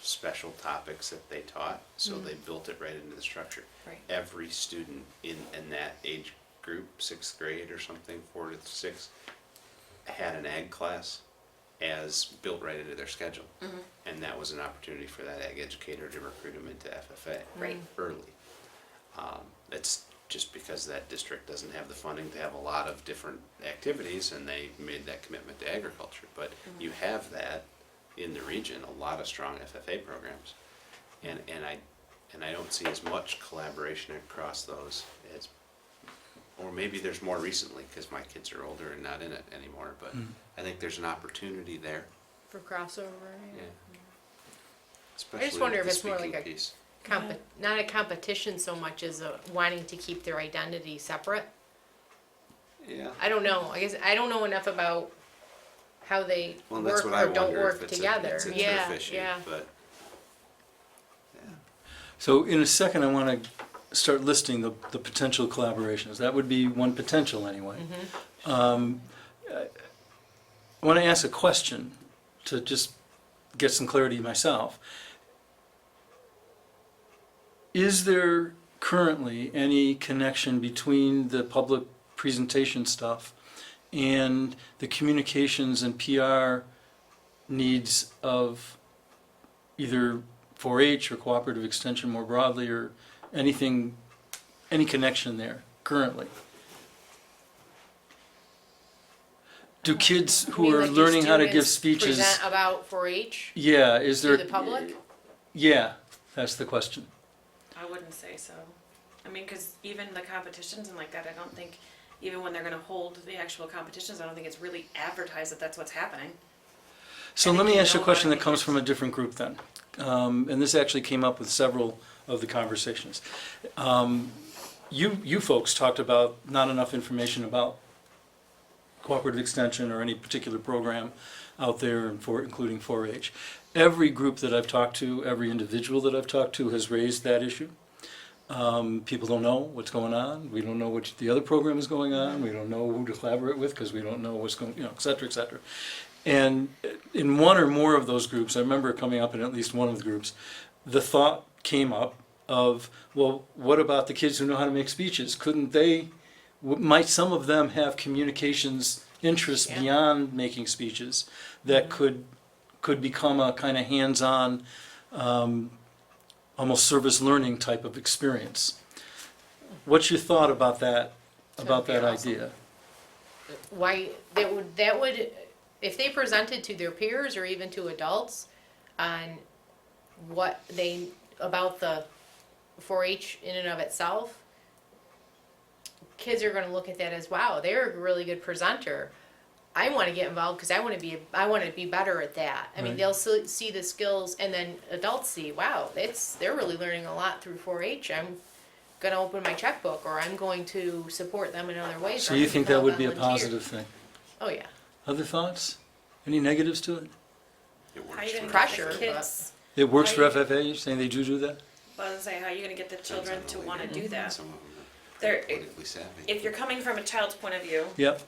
special topics that they taught, so they built it right into the structure. Right. Every student in that age group, 6th grade or something, 4 to 6, had an ag class as built right into their schedule. And that was an opportunity for that ag educator to recruit them into FFA Right. early. It's just because that district doesn't have the funding to have a lot of different activities, and they made that commitment to agriculture. But you have that in the region, a lot of strong FFA programs. And I don't see as much collaboration across those as, or maybe there's more recently, because my kids are older and not in it anymore, but I think there's an opportunity there. For crossover, Yeah. yeah. Especially wonder with if the it's more speaking like a- piece. Not a competition so much as a wanting to keep their identity separate. Yeah. I don't know. I guess I don't know enough about how they Well, that's work what I or don't wonder, if work it's together. it's a Yeah, turf issue, yeah. but, yeah. So in a second, I want to start listing the potential collaborations. That would be one potential anyway. I want to ask a question to just get some clarity myself. Is there currently any connection between the public presentation stuff and the communications and PR needs of either 4-H or cooperative extension more broadly, or anything, any connection there currently? Do kids I who mean, are like, do learning how to give students speeches, present about 4-H yeah, is to there? the public? Yeah, that's the question. I wouldn't say so. I mean, because even the competitions and like that, I don't think, even when they're gonna hold the actual competitions, I don't think it's really advertised that that's what's happening. So I let think me you ask you a know question about that it. comes from a different group then. And this actually came up with several of the conversations. You folks talked about not enough information about cooperative extension or any particular program out there, and including 4-H. Every group that I've talked to, every individual that I've talked to has raised that issue. People don't know what's going on. We don't know what the other program is going on. We don't know who to collaborate with because we don't know what's going, et cetera, et cetera. And in one or more of those groups, I remember coming up in at least one of the groups, the thought came up of, well, what about the kids who know how to make speeches? Couldn't they, might some of them have communications interests Yeah. beyond making speeches that could become a kind of hands-on, almost service learning type of experience? What's your thought about that, That'd be awesome. idea? Why that would if they presented to their peers or even to adults on what they about the 4-H in and of itself, kids are going to look at that as, wow, they're a really good presenter. I want to get involved because I want to be better at that. I mean, Right. they'll see the skills, and then adults see, wow, they're really learning a lot through 4-H. I'm going to open my checkbook, or I'm going to support them in other ways. So or you I'm think gonna that would be a volunteer. positive thing? Oh yeah. Other thoughts? Any negatives to it? It How are works you gonna for Pressure, get the kids? It works for Are you- FFA, you're saying they do that? Well, I was gonna say, how are you gonna get the children to wanna do that? Some of them They're- are politically savvy. If you're coming from a child's point of view, Yep.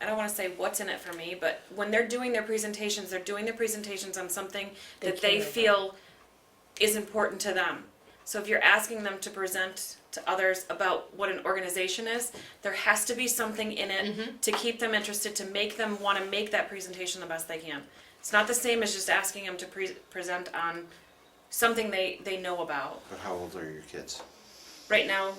I don't wanna say what's in it for me, but when they're doing their presentations, they're doing their presentations on something They that they care about. feel is important to them. So if you're asking them to present to others about what an organization is, there has to be something in it to keep them interested, to make them wanna make that presentation the best they can. It's not the same as just asking them to present on something they know about. But how old are your kids? Right now,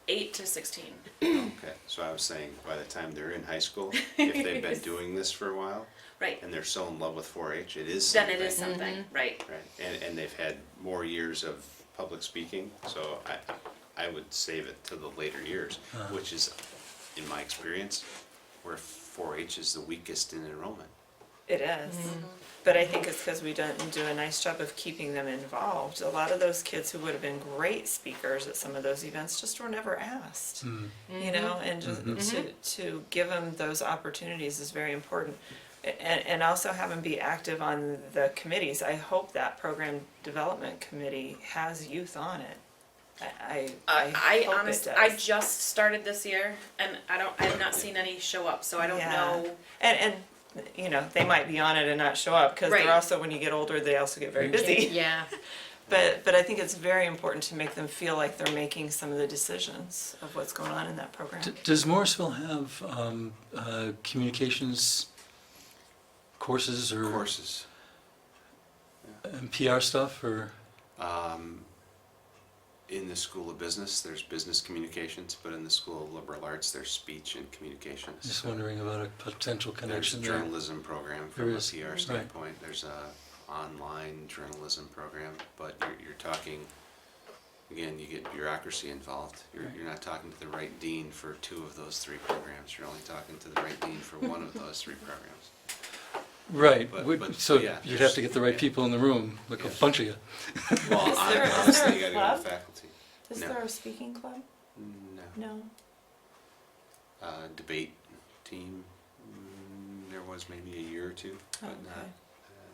8 to 16. Okay, so I was saying, by the time they're in high school, if they've been doing this for a while, Right. and they're so in love with 4-H, it is Then something. it is something, right. Right, and they've had more years of public speaking, so I would save it to the later years, which is, in my experience, where 4-H is the weakest in enrollment. It is. But I think it's because we don't do a nice job of keeping them involved. A lot of those kids who would have been great speakers at some of those events just were never asked. You know, and just to give them those opportunities is very important. And also have them be active on the committees. I hope that program development committee has youth on it. I I hope it honestly, does. I just started this year, and I have not seen any show up, so I don't Yeah. know. And you know, they might be on it and not show up because Right. they're also, when you get older, they also get very busy. Yeah. But I think it's very important to make them feel like they're making some of the decisions of what's going on in that program. Does Morrisville have communications courses or Courses. and PR stuff, or? Um, in the School of Business, there's business communications, but in the School of Liberal Arts, there's speech and communications. Just So wondering about a potential there's a connection there. journalism program from There a is, PR right. standpoint. There's a online journalism program, but you're talking, again, you get bureaucracy involved. You're not talking to the right dean for 2 of those 3 programs. You're only talking to the right dean for 1 of those 3 programs. Right, But- so yeah, you'd have to get the right yeah. people in the room, like a Yeah. bunch of you. Well, Is there a honestly, you gotta go club? to the faculty. Is No. there a speaking club? No. No. Debate team, there was maybe a year or 2, but Okay. not,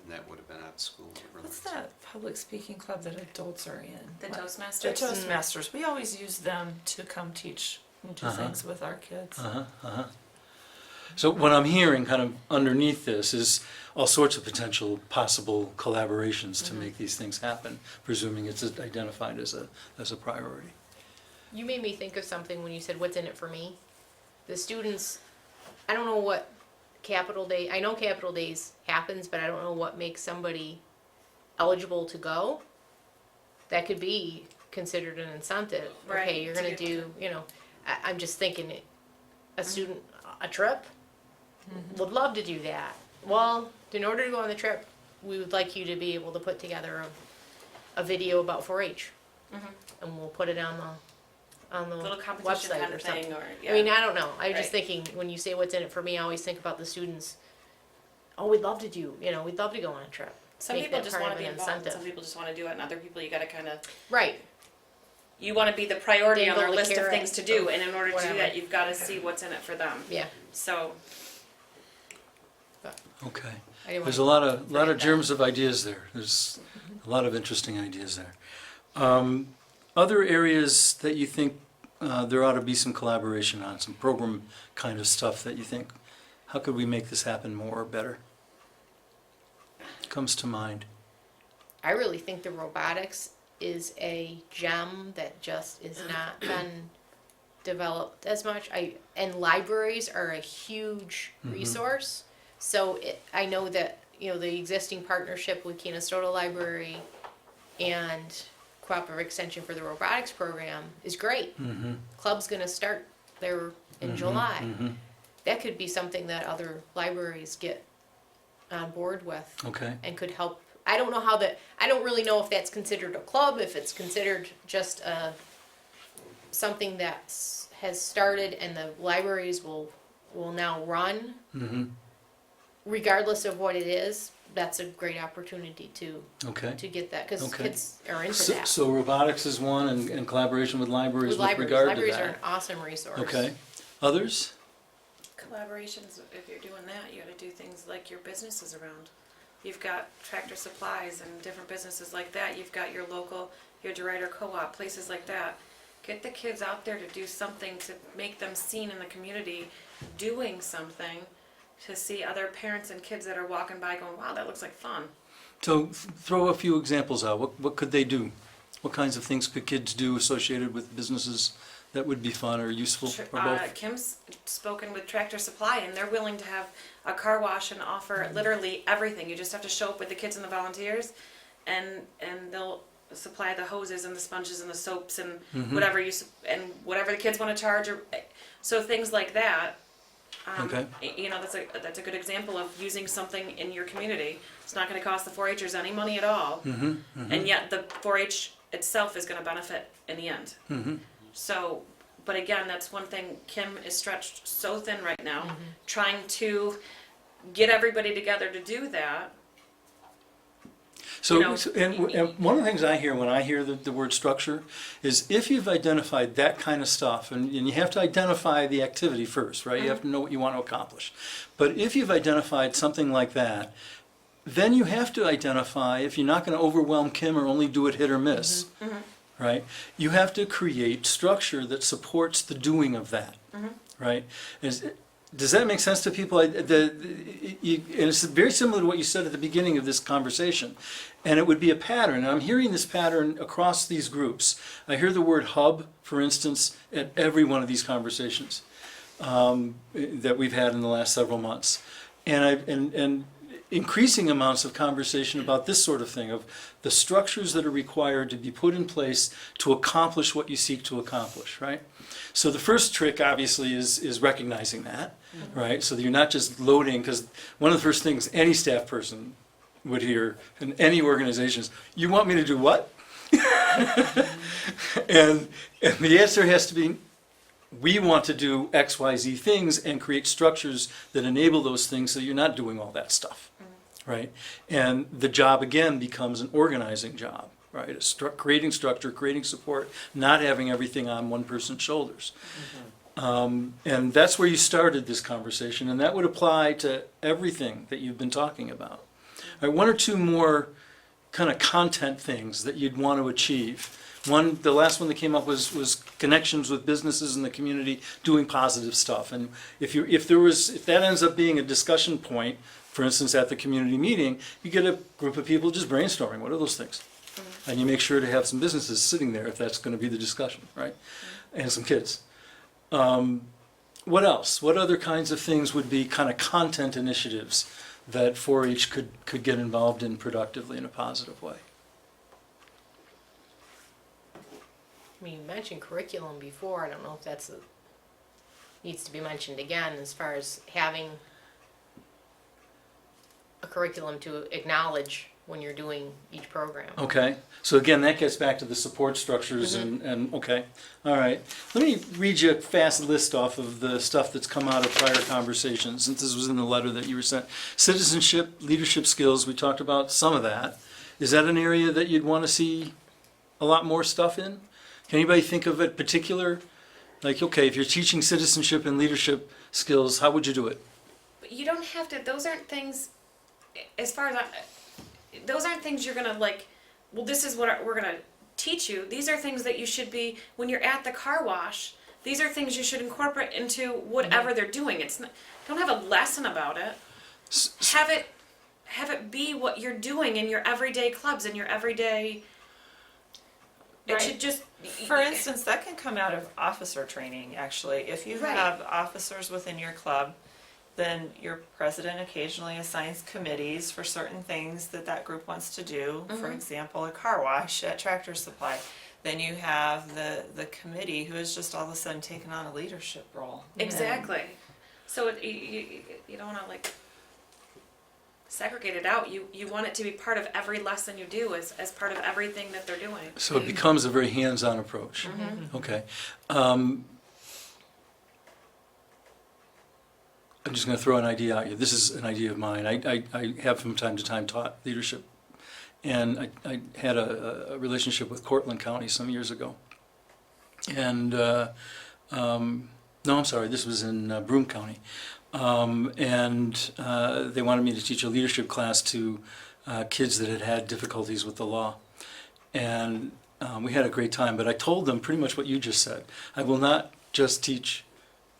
and that would have been out of school. What's that public speaking club that adults are in? The What- Toastmasters. The Toastmasters. We always use them to come teach and do Uh-huh. things with our kids. So what I'm hearing kind of underneath this is all sorts of potential possible collaborations to make these things happen, presuming it's identified as a priority. You made me think of something when you said, what's in it for me? The students, I don't know what Capital Day, I know Capital Days happens, but I don't know what makes somebody eligible to go. That could be considered an incentive. Right, Okay, you're to gonna get do, I'm just thinking, a student, a trip, would love to do that. Well, in order to go on the trip, we would like you to be able to put together a video about 4-H. And we'll put it on the Little competition website kind or of something. thing, or, I mean, I don't know. I was Right. just thinking, when you say what's in it for me, I always think about the students. Oh, we'd love to do, we'd love to go on a trip. some Make people that just part wanna of be an involved, incentive. some people just wanna do it, and other people you gotta kinda, Right. you wanna be the priority on Dangle their the list of carrot things to do, or and in order to do whatever. that, you've gotta see what's in it for them. Yeah. So, Okay. I didn't There's a wanna- lot of germs of ideas there. There's a lot of interesting ideas there. Other areas that you think there ought to be some collaboration on, some program kind of stuff that you think, how could we make this happen more or better? Comes to mind. I really think the robotics is a gem that just is not been developed as much. And libraries are a huge resource. So I know that, the existing partnership with Canastota Library and Cooperative Extension for the Robotics Program is great. Club's gonna start there in July. That could be something that other libraries get on board with Okay. and could help. I don't know I don't really know if that's considered a club, if it's considered just something that has started and the libraries will now run. Regardless of what it is, that's a great opportunity to Okay. get that, because Okay. kids are into So, that. so robotics is one, and collaboration with libraries With with libraries, regard to libraries are an that. awesome resource. Okay. Others? collaborations, if you're doing that, you gotta do things like your businesses around. You've got Tractor Supplies and different businesses like that, you've got your local, your DeRuyter Co-op, places like that. Get the kids out there to do something to make them seen in the community, doing something, to see other parents and kids that are walking by going, wow, that looks like fun. So throw a few examples out. What could they do? What kinds of things could kids do associated with businesses that would be fun or useful or both? Kim's spoken with Tractor Supply, and they're willing to have a car wash and offer literally everything. You just have to show up with the kids and the volunteers, and they'll supply the hoses and the sponges and the soaps and whatever whatever the kids want to charge, or so things like that. Okay. That's a good example of using something in your community. It's not going to cost the 4-Hers any money at all, and yet the 4-H itself is going to benefit in the end. So, but again, that's one thing. Kim is stretched so thin right now, trying to get everybody together to do that. So, you know, and one of the things I hear when I hear the word structure is if you've identified that kind of stuff, and you have to identify the activity first, right? You have to know what you want to accomplish. But if you've identified something like that, then you have to identify, if you're not going to overwhelm Kim or only do it hit or miss, right? You have to create structure that supports the doing of that, right? Does that make sense to people? And it's very similar to what you said at the beginning of this conversation. And it would be a pattern. And I'm hearing this pattern across these groups. I hear the word hub, for instance, at every one of these conversations that we've had in the last several months. And increasing amounts of conversation about this sort of thing, of the structures that are required to be put in place to accomplish what you seek to accomplish, right? So the first trick, obviously, is recognizing that, right? So that you're not just loading, because one of the first things any staff person would hear in any organization is, you want me to do what? and the answer has to be, we want to do X, Y, Z things and create structures that enable those things so you're not doing all that stuff, right? And the job, again, becomes an organizing job, right? Creating structure, creating support, not having everything on one person's shoulders. And that's where you started this conversation, and that would apply to everything that you've been talking about. All right, one or two more kind of content things that you'd want to achieve. One, the last one that came up was connections with businesses in the community doing positive stuff. And if that ends up being a discussion point, for instance, at the community meeting, you get a group of people just brainstorming. What are those things? And you make sure to have some businesses sitting there if that's going to be the discussion, right? And some kids. What else? What other kinds of things would be kind of content initiatives that 4-H could get involved in productively in a positive way? I mean, you mentioned curriculum before. I don't know if that's needs to be mentioned again as far as having a curriculum to acknowledge when you're doing each program. Okay, so again, that gets back to the support structures and okay, all right. Let me read you a fast list off of the stuff that's come out of prior conversations, since this was in the letter that you were sent. Citizenship, leadership skills, we talked about some of that. Is that an area that you'd want to see a lot more stuff in? Can anybody think of a particular, like, okay, if you're teaching citizenship and leadership skills, how would you do it? But you don't have to, those aren't things, as far as those aren't things you're gonna like, well, this is what we're gonna teach you. These are things that you should be, when you're at the car wash, these are things you should incorporate into whatever they're doing. It's not, don't have a lesson about it. Have it be what you're doing in your everyday clubs, in your everyday, it Right. should just. For instance, that can come out of officer training, actually. If you Right. have officers within your club, then your president occasionally assigns committees for certain things that group wants to do. For example, a car wash at Tractor Supply. Then you have the committee who has just all of a sudden taken on a leadership role. Exactly. So you don't want to like segregate it out. You want it to be part of every lesson you do as part of everything that they're doing. So it becomes a very hands-on approach. Okay. I'm just going to throw an idea out here. This is an idea of mine. I have from time to time taught leadership. And I had a relationship with Cortland County some years ago. And, no, I'm sorry, this was in Broome County. And they wanted me to teach a leadership class to kids that had had difficulties with the law. And we had a great time, but I told them pretty much what you just said. I will not just teach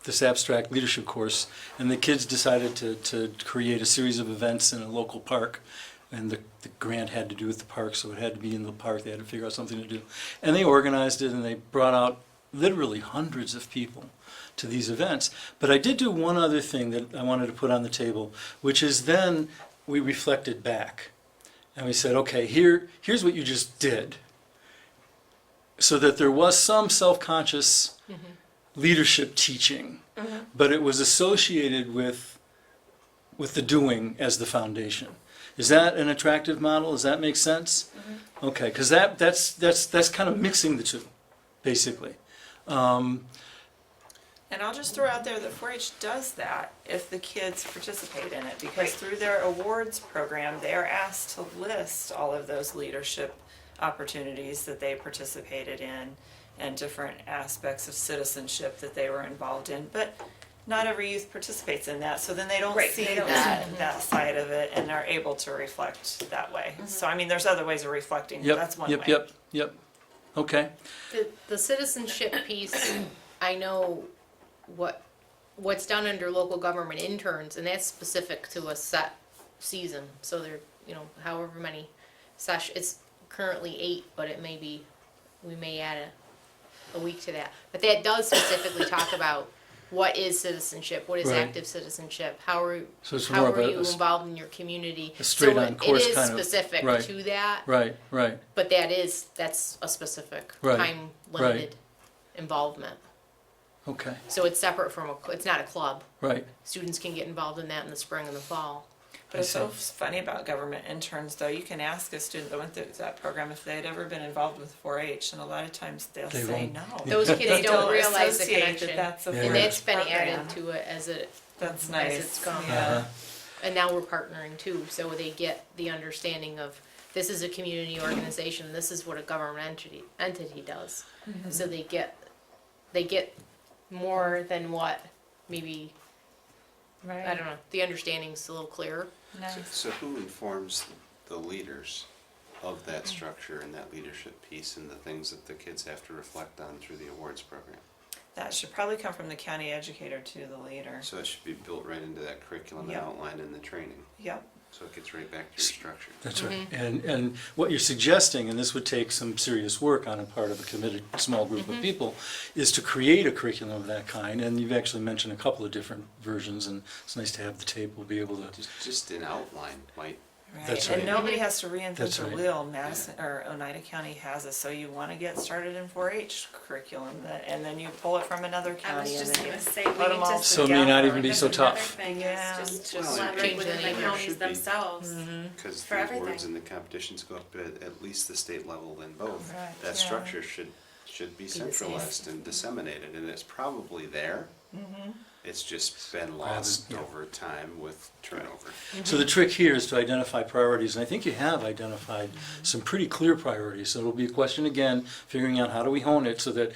this abstract leadership course, and the kids decided to create a series of events in a local park, and the grant had to do with the park, so it had to be in the park. They had to figure out something to do, and they organized it, and they brought out literally hundreds of people to these events. But I did do one other thing that I wanted to put on the table, which is then we reflected back, and we said, okay, here's what you just did, so that there was some self-conscious leadership teaching, but it was associated with the doing as the foundation. Is that an attractive model? Does that make sense? Okay, because that's kind of mixing the two, basically. And I'll just throw out there that 4-H does that if the kids participate in it, because through their awards program, they are asked to list all of those leadership opportunities that they participated in and different aspects of citizenship that they were involved in. But not every youth participates in that, so then they don't see that side of it and are able to reflect that way. So I mean, there's other ways of reflecting, but that's one way. Yep. Okay. The citizenship piece, I know what's done under local government interns, and that's specific to a set season. So they're, however many sessions, it's currently 8, but it may be, we may add a week to that. But that does specifically talk about what is citizenship? What is Right. active citizenship? How are So it's how more of are a- you involved in your community? a straight-on So course it is kind of- specific right. to that, Right, right, but that's a specific Right, time limited involvement. okay, So it's separate from it's not a club. right. Students can get involved in that in the spring and the fall. But it's so funny about government interns, though. You can ask a student that went through that program if they had ever been involved with 4-H, and a lot of times they'll They say won't. no. Those They kids don't realize the associate that connection. that's a Yeah. And 4-H that's been program. added to it as That's nice. it's gone. Yeah. Uh-huh. and now we're partnering too, so they get the understanding of this is a community organization, this is what a government entity does. So they get more than what maybe, Right. I don't know, the understanding's a little clearer. Nice. So who informs the leaders of that structure and that leadership piece and the things that the kids have to reflect on through the awards program? That should probably come from the county educator to the leader. So it should be built right into that curriculum and Yep. outlined in the training, Yep. so it gets right back to your structure. That's right. Mm-hmm. And what you're suggesting, and this would take some serious work on a part of a committed small group Mm-hmm. of people, is to create a curriculum of that kind. And you've actually mentioned a couple of different versions, and it's nice to have the table be able to. Just an outline might, Right. That's And right. nobody has to reinvent That's the right. wheel. Madison or Oneida County has it, so you want to get started in 4-H curriculum, and then you pull it from another I was county, and just then gonna you say, put we them need all to. So it may not even be That's so another tough. thing, Yeah. is just Well, collaborate change within the the name. counties Should be. themselves. because For the everything. awards and the competitions go up at least the state level and both. Right, That yeah. structure should be the same. centralized and disseminated, and it's probably there. It's just been lost yeah. over time with turnover. So the trick here is to identify priorities, and I think you have identified some pretty clear priorities. So it'll be a question again, figuring out how do we hone it so that,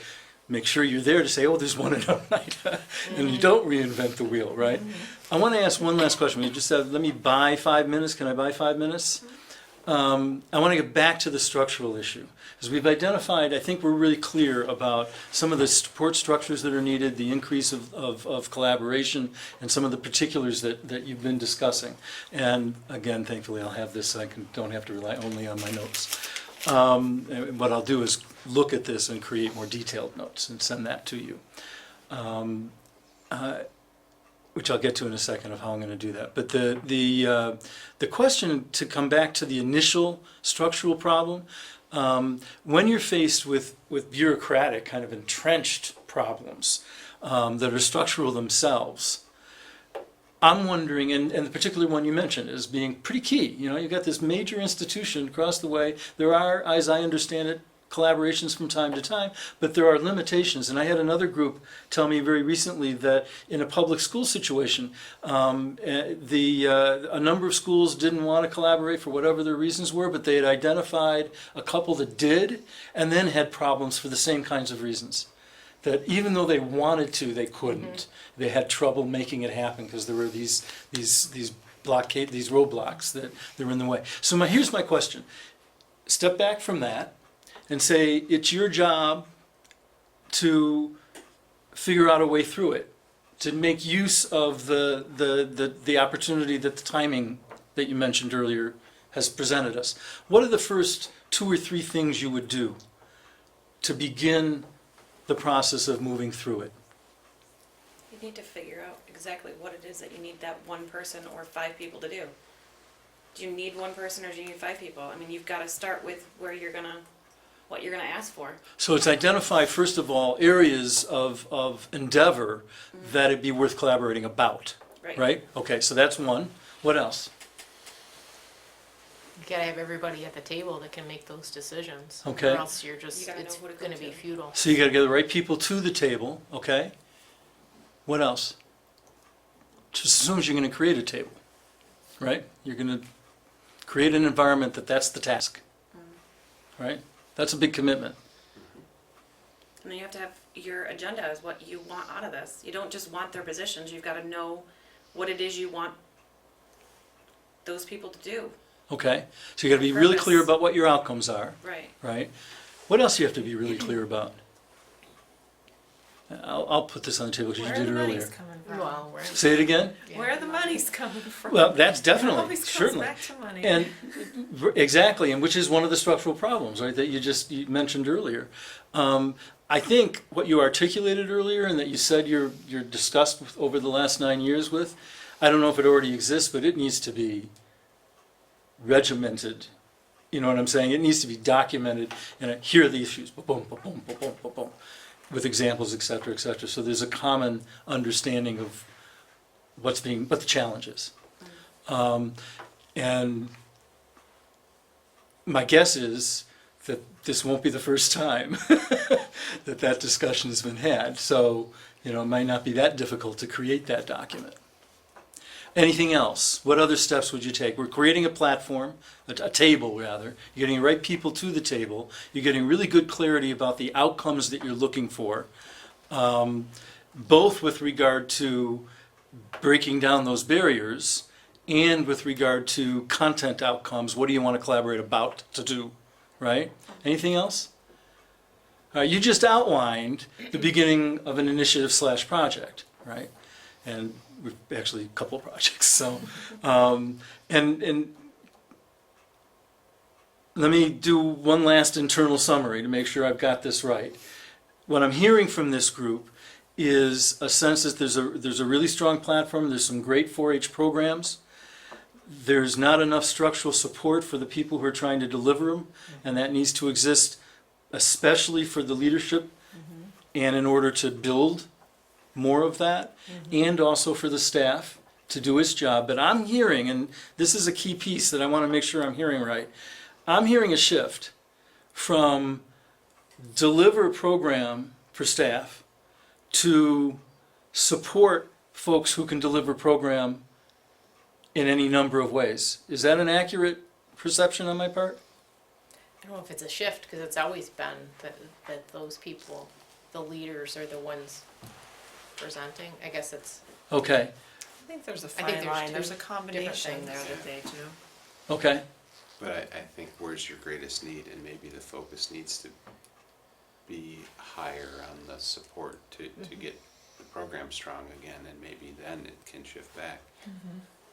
make sure you're there to say, oh, there's one in Oneida, and you don't reinvent the wheel, right? I want to ask one last question. You just said, let me buy 5 minutes. Can I buy 5 minutes? I want to get back to the structural issue. As we've identified, I think we're really clear about some of the support structures that are needed, the increase of collaboration, and some of the particulars that you've been discussing. And again, thankfully, I'll have this so don't have to rely only on my notes. And what I'll do is look at this and create more detailed notes and send that to you. Which I'll get to in a second of how I'm going to do that. But the question, to come back to the initial structural problem, when you're faced with bureaucratic, kind of entrenched problems that are structural themselves, I'm wondering, and the particular one you mentioned as being pretty key, you know, you've got this major institution across the way. There are, as I understand it, collaborations from time to time, but there are limitations. And I had another group tell me very recently that in a public school situation, a number of schools didn't want to collaborate for whatever their reasons were, but they had identified a couple that did, and then had problems for the same kinds of reasons. That even though they wanted to, they couldn't. They had trouble making it happen because there were these roadblocks that were in the way. So here's my question. Step back from that and say it's your job to figure out a way through it, to make use of the opportunity that the timing that you mentioned earlier has presented us. What are the first 2 or 3 things you would do to begin the process of moving through it? You need to figure out exactly what it is that you need that one person or 5 people to do. Do you need one person or do you need 5 people? I mean, you've got to start with what you're gonna ask for. So it's identify, first of all, areas of endeavor that it'd be worth collaborating about, right? Okay, so that's one. What else? You gotta have everybody at the table that can make those decisions. Okay. Or else you're just, You gotta it's know who to go gonna be to. futile. So you gotta get the right people to the table, okay? What else? Just as soon as you're gonna create a table, right? You're gonna create an environment that's the task, right? That's a big commitment. And then you have to have your agenda is what you want out of this. You don't just want their positions, you've got to know what it is you want those people to do. Okay, so you gotta be really clear Purpose. about what your outcomes are, Right. right? What else do you have to be really clear about? I'll put this on the table because you Where did the it money's earlier. coming from? Well, we're. Say it again? Where the money's coming from? Well, that's It definitely, always comes certainly. back to money. And exactly, and which is one of the structural problems, right, that you mentioned earlier. I think what you articulated earlier and that you said you're discussed with over the last 9 years with, I don't know if it already exists, but it needs to be regimented. You know what I'm saying? It needs to be documented, and here are the issues, boom, boom, boom, boom, boom, boom, boom, with examples, et cetera, et cetera. So there's a common understanding of what the challenge is. And my guess is that this won't be the first time that discussion has been had. So, you know, it might not be that difficult to create that document. Anything else? What other steps would you take? We're creating a platform, a table rather. You're getting the right people to the table. You're getting really good clarity about the outcomes that you're looking for, both with regard to breaking down those barriers and with regard to content outcomes. What do you want to collaborate about to do, right? Anything else? You just outlined the beginning of an initiative/project, right? And we've actually a couple of projects. So, and let me do one last internal summary to make sure I've got this right. What I'm hearing from this group is a sense that there's a really strong platform. There's some great 4-H programs. There's not enough structural support for the people who are trying to deliver them, and that needs to exist, especially for the leadership, and in order to build more of that, and also for the staff to do its job. But I'm hearing, and this is a key piece that I want to make sure I'm hearing right, I'm hearing a shift from deliver a program for staff to support folks who can deliver a program in any number of ways. Is that an accurate perception on my part? I don't know if it's a shift, because it's always been that those people, the leaders, are the ones presenting. I guess it's, Okay, I think there's a I think fine there's line, two there's a different combination there things. that they do. okay. But I think where's your greatest need, and maybe the focus needs to be higher on the support to get the program strong again, and maybe then it can shift back.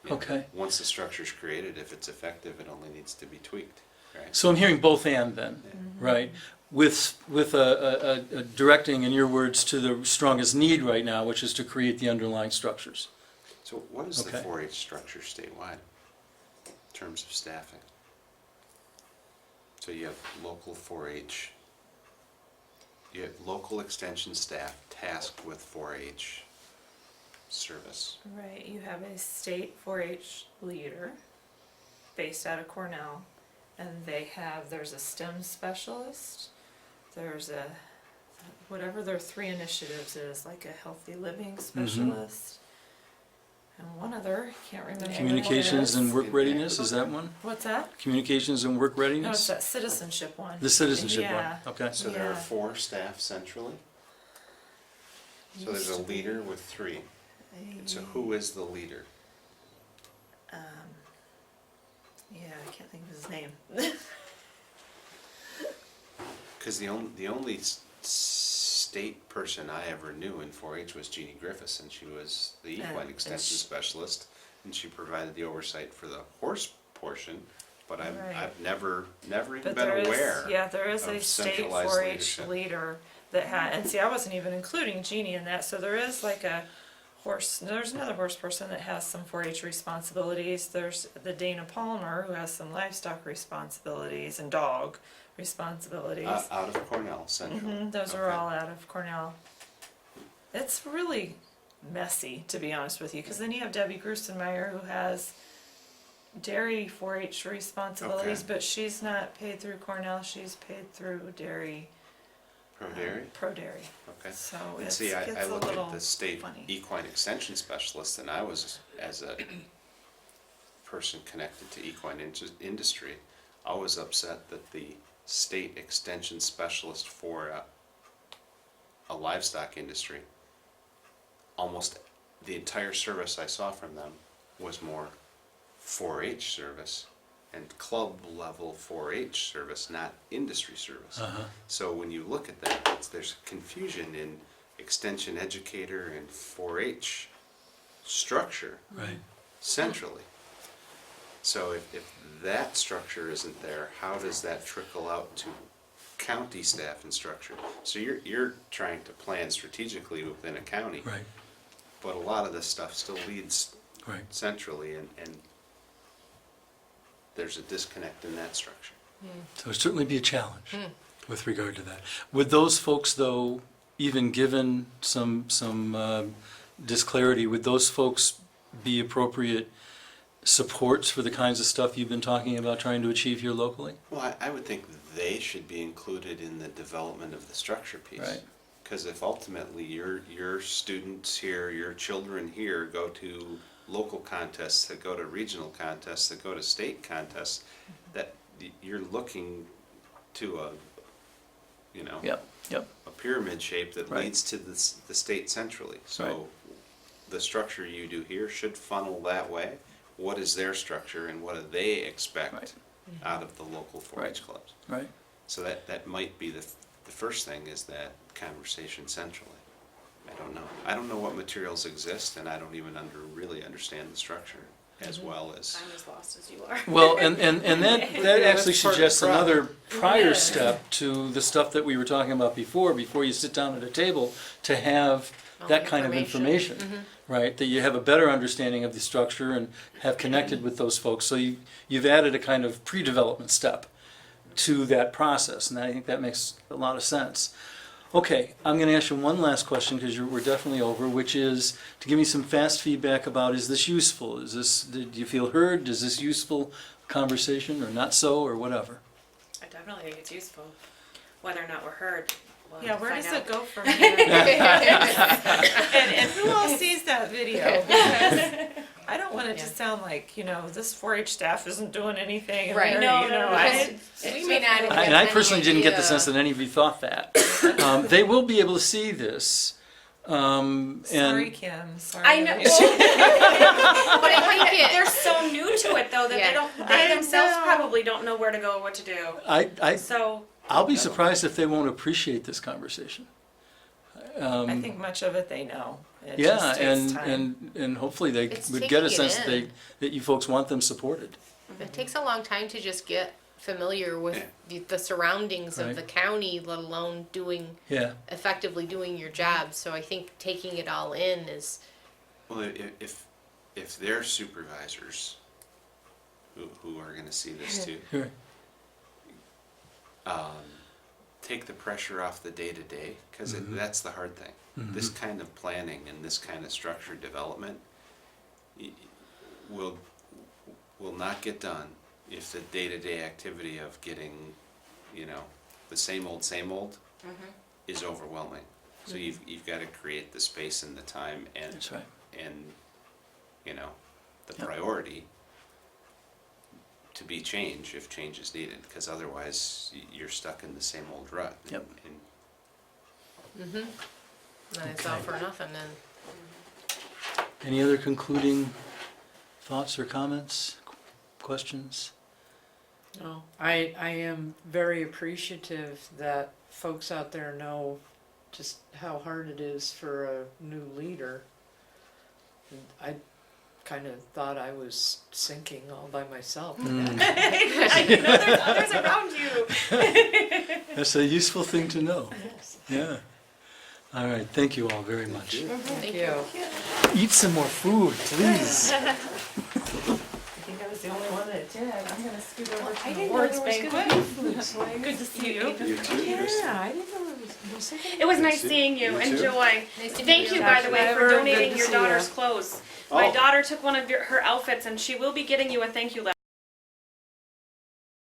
Yeah. Okay. Once the structure's created, if it's effective, it only needs to be tweaked, right? So I'm hearing both and then, right? With a directing, in your words, to the strongest need right now, which is to create the underlying structures. So what is the Okay. 4-H structure statewide in terms of staffing? So you have local 4-H, you have local extension staff tasked with 4-H service. Right, you have a state 4-H leader based out of Cornell, and there's a STEM specialist, there's whatever their 3 initiatives is, like a healthy living specialist, and one other, can't remember what it Communications is. and work readiness, is that one? What's that? Communications and work No, it's readiness? that citizenship one. The citizenship Yeah. one, okay. So there are Yeah. 4 staff centrally? So there's a Used to be. leader with 3. And so who is the leader? Yeah, I can't think of his name. Because the only state person I ever knew in 4-H was Jeannie Griffiths, and she was the equine And extension she- specialist, and she provided the oversight for the horse portion, but Right. I've never even But been there is, aware. yeah, there is a of state centralized 4-H leadership. leader that and see, I wasn't even including Jeannie in that, so there is like there's another horse person that has some 4-H responsibilities. There's the Dana Palmer, who has some livestock responsibilities and dog responsibilities. Out of Cornell Central. Those are Okay. all out of Cornell. It's really messy, to be honest with you, because then you have Debbie Grusenmeyer, who has dairy 4-H responsibilities, Okay. but she's not paid through Cornell, she's paid through dairy. Pro Dairy? Pro Dairy. Okay. So And it see, gets I a look little at the state funny. equine extension specialist, and I was, as a person connected to equine industry, I was upset that the state extension specialist for a livestock industry, almost the entire service I saw from them was more 4-H service and club level 4-H service, not industry service. So when you look at that, there's confusion in extension educator and 4-H structure Right. centrally. So if that structure isn't there, how does that trickle out to county staff and structure. So you're trying to plan strategically within a county. Right, But a lot of this stuff still leads right. centrally, and there's a disconnect in that structure. So it'd certainly be a challenge with regard to that. Would those folks, though, even given some disclarity, would those folks be appropriate supports for the kinds of stuff you've been talking about trying to achieve here locally? Well, I would think they should be included in the development of the structure piece. Right. Because if ultimately your students here, your children here go to local contests, that go to regional contests, that go to state contests, that you're looking to a, you know, Yep, yep, a pyramid shape that Right. leads to the state centrally. Right. So the structure you do here should funnel that way. What is their structure and what do they expect Right. out of the local 4-H clubs? right. So that might be the first thing, is that conversation centrally. I don't know. I don't know what materials exist, and I don't even really understand the structure as well as. I'm as lost as you are. Well, and that actually that's part of the suggests another prior Yeah. step to the stuff that we were talking about before you sit down at a table, to have All that the kind of information, right? That you have a better understanding of the structure and have connected with those folks. So you've added a kind of pre-development step to that process, and I think that makes a lot of sense. Okay, I'm going to ask you one last question, because we're definitely over, which is to give me some fast feedback about, is this useful? Do you feel heard? Is this useful conversation, or not so, or whatever? I definitely think it's useful. Whether or not we're heard, we'll Yeah, have to where find does out. it go from here? And who all sees that video? Because I don't want it to Yeah. sound like, this 4-H staff isn't doing anything. and Right. they're, No, you no, know, no, I- Because we may not have And I any personally didn't get the idea. sense that any of you thought that. They will be able to see this. Sorry, And Kim, sorry. I know. But I think They're so new to it though that Yeah. they don't. I They themselves know. probably don't know where to go or what to do. So I'll be surprised if they won't appreciate this conversation. I think much of it they know. It Yeah, just takes time. and hopefully they It's would get a taking it sense in. that you folks want them supported. It takes a long time to just get familiar with the surroundings Right. of the county, let alone Yeah, effectively doing your job. So I think taking it all in is, Well, if their supervisors, who are going to see this too, sure. take the pressure off the day-to-day, because that's the hard thing. This kind of planning and this kind of structured development will not get done if the day-to-day activity of getting, the same old is overwhelming. So you've got to create the space and the time and That's right. the Yep. priority to be change if change is needed, because otherwise you're stuck in the same old rut. Yep. And then it's all for nothing. And Any other concluding thoughts or comments, questions? No, I am very appreciative that folks out there know just how hard it is for a new leader. And I kind of thought I was sinking all by myself. I know there's others around you. That's a useful thing to know. Yes. Yeah. All right, thank you all very much. Thank you. Eat some more food, please. I think I was the only one that did. I'm gonna scoot over to I the didn't know board's there was banquet. gonna be food, so I Good to see you. You too, Kristen. Yeah, I didn't know was there gonna It was You nice too. seeing you. You too. Enjoy. nice to Thank meet you, by the way, for Good donating to your see ya. daughter's clothes. My Oh. daughter took one of her outfits, and she will be getting you a thank you letter.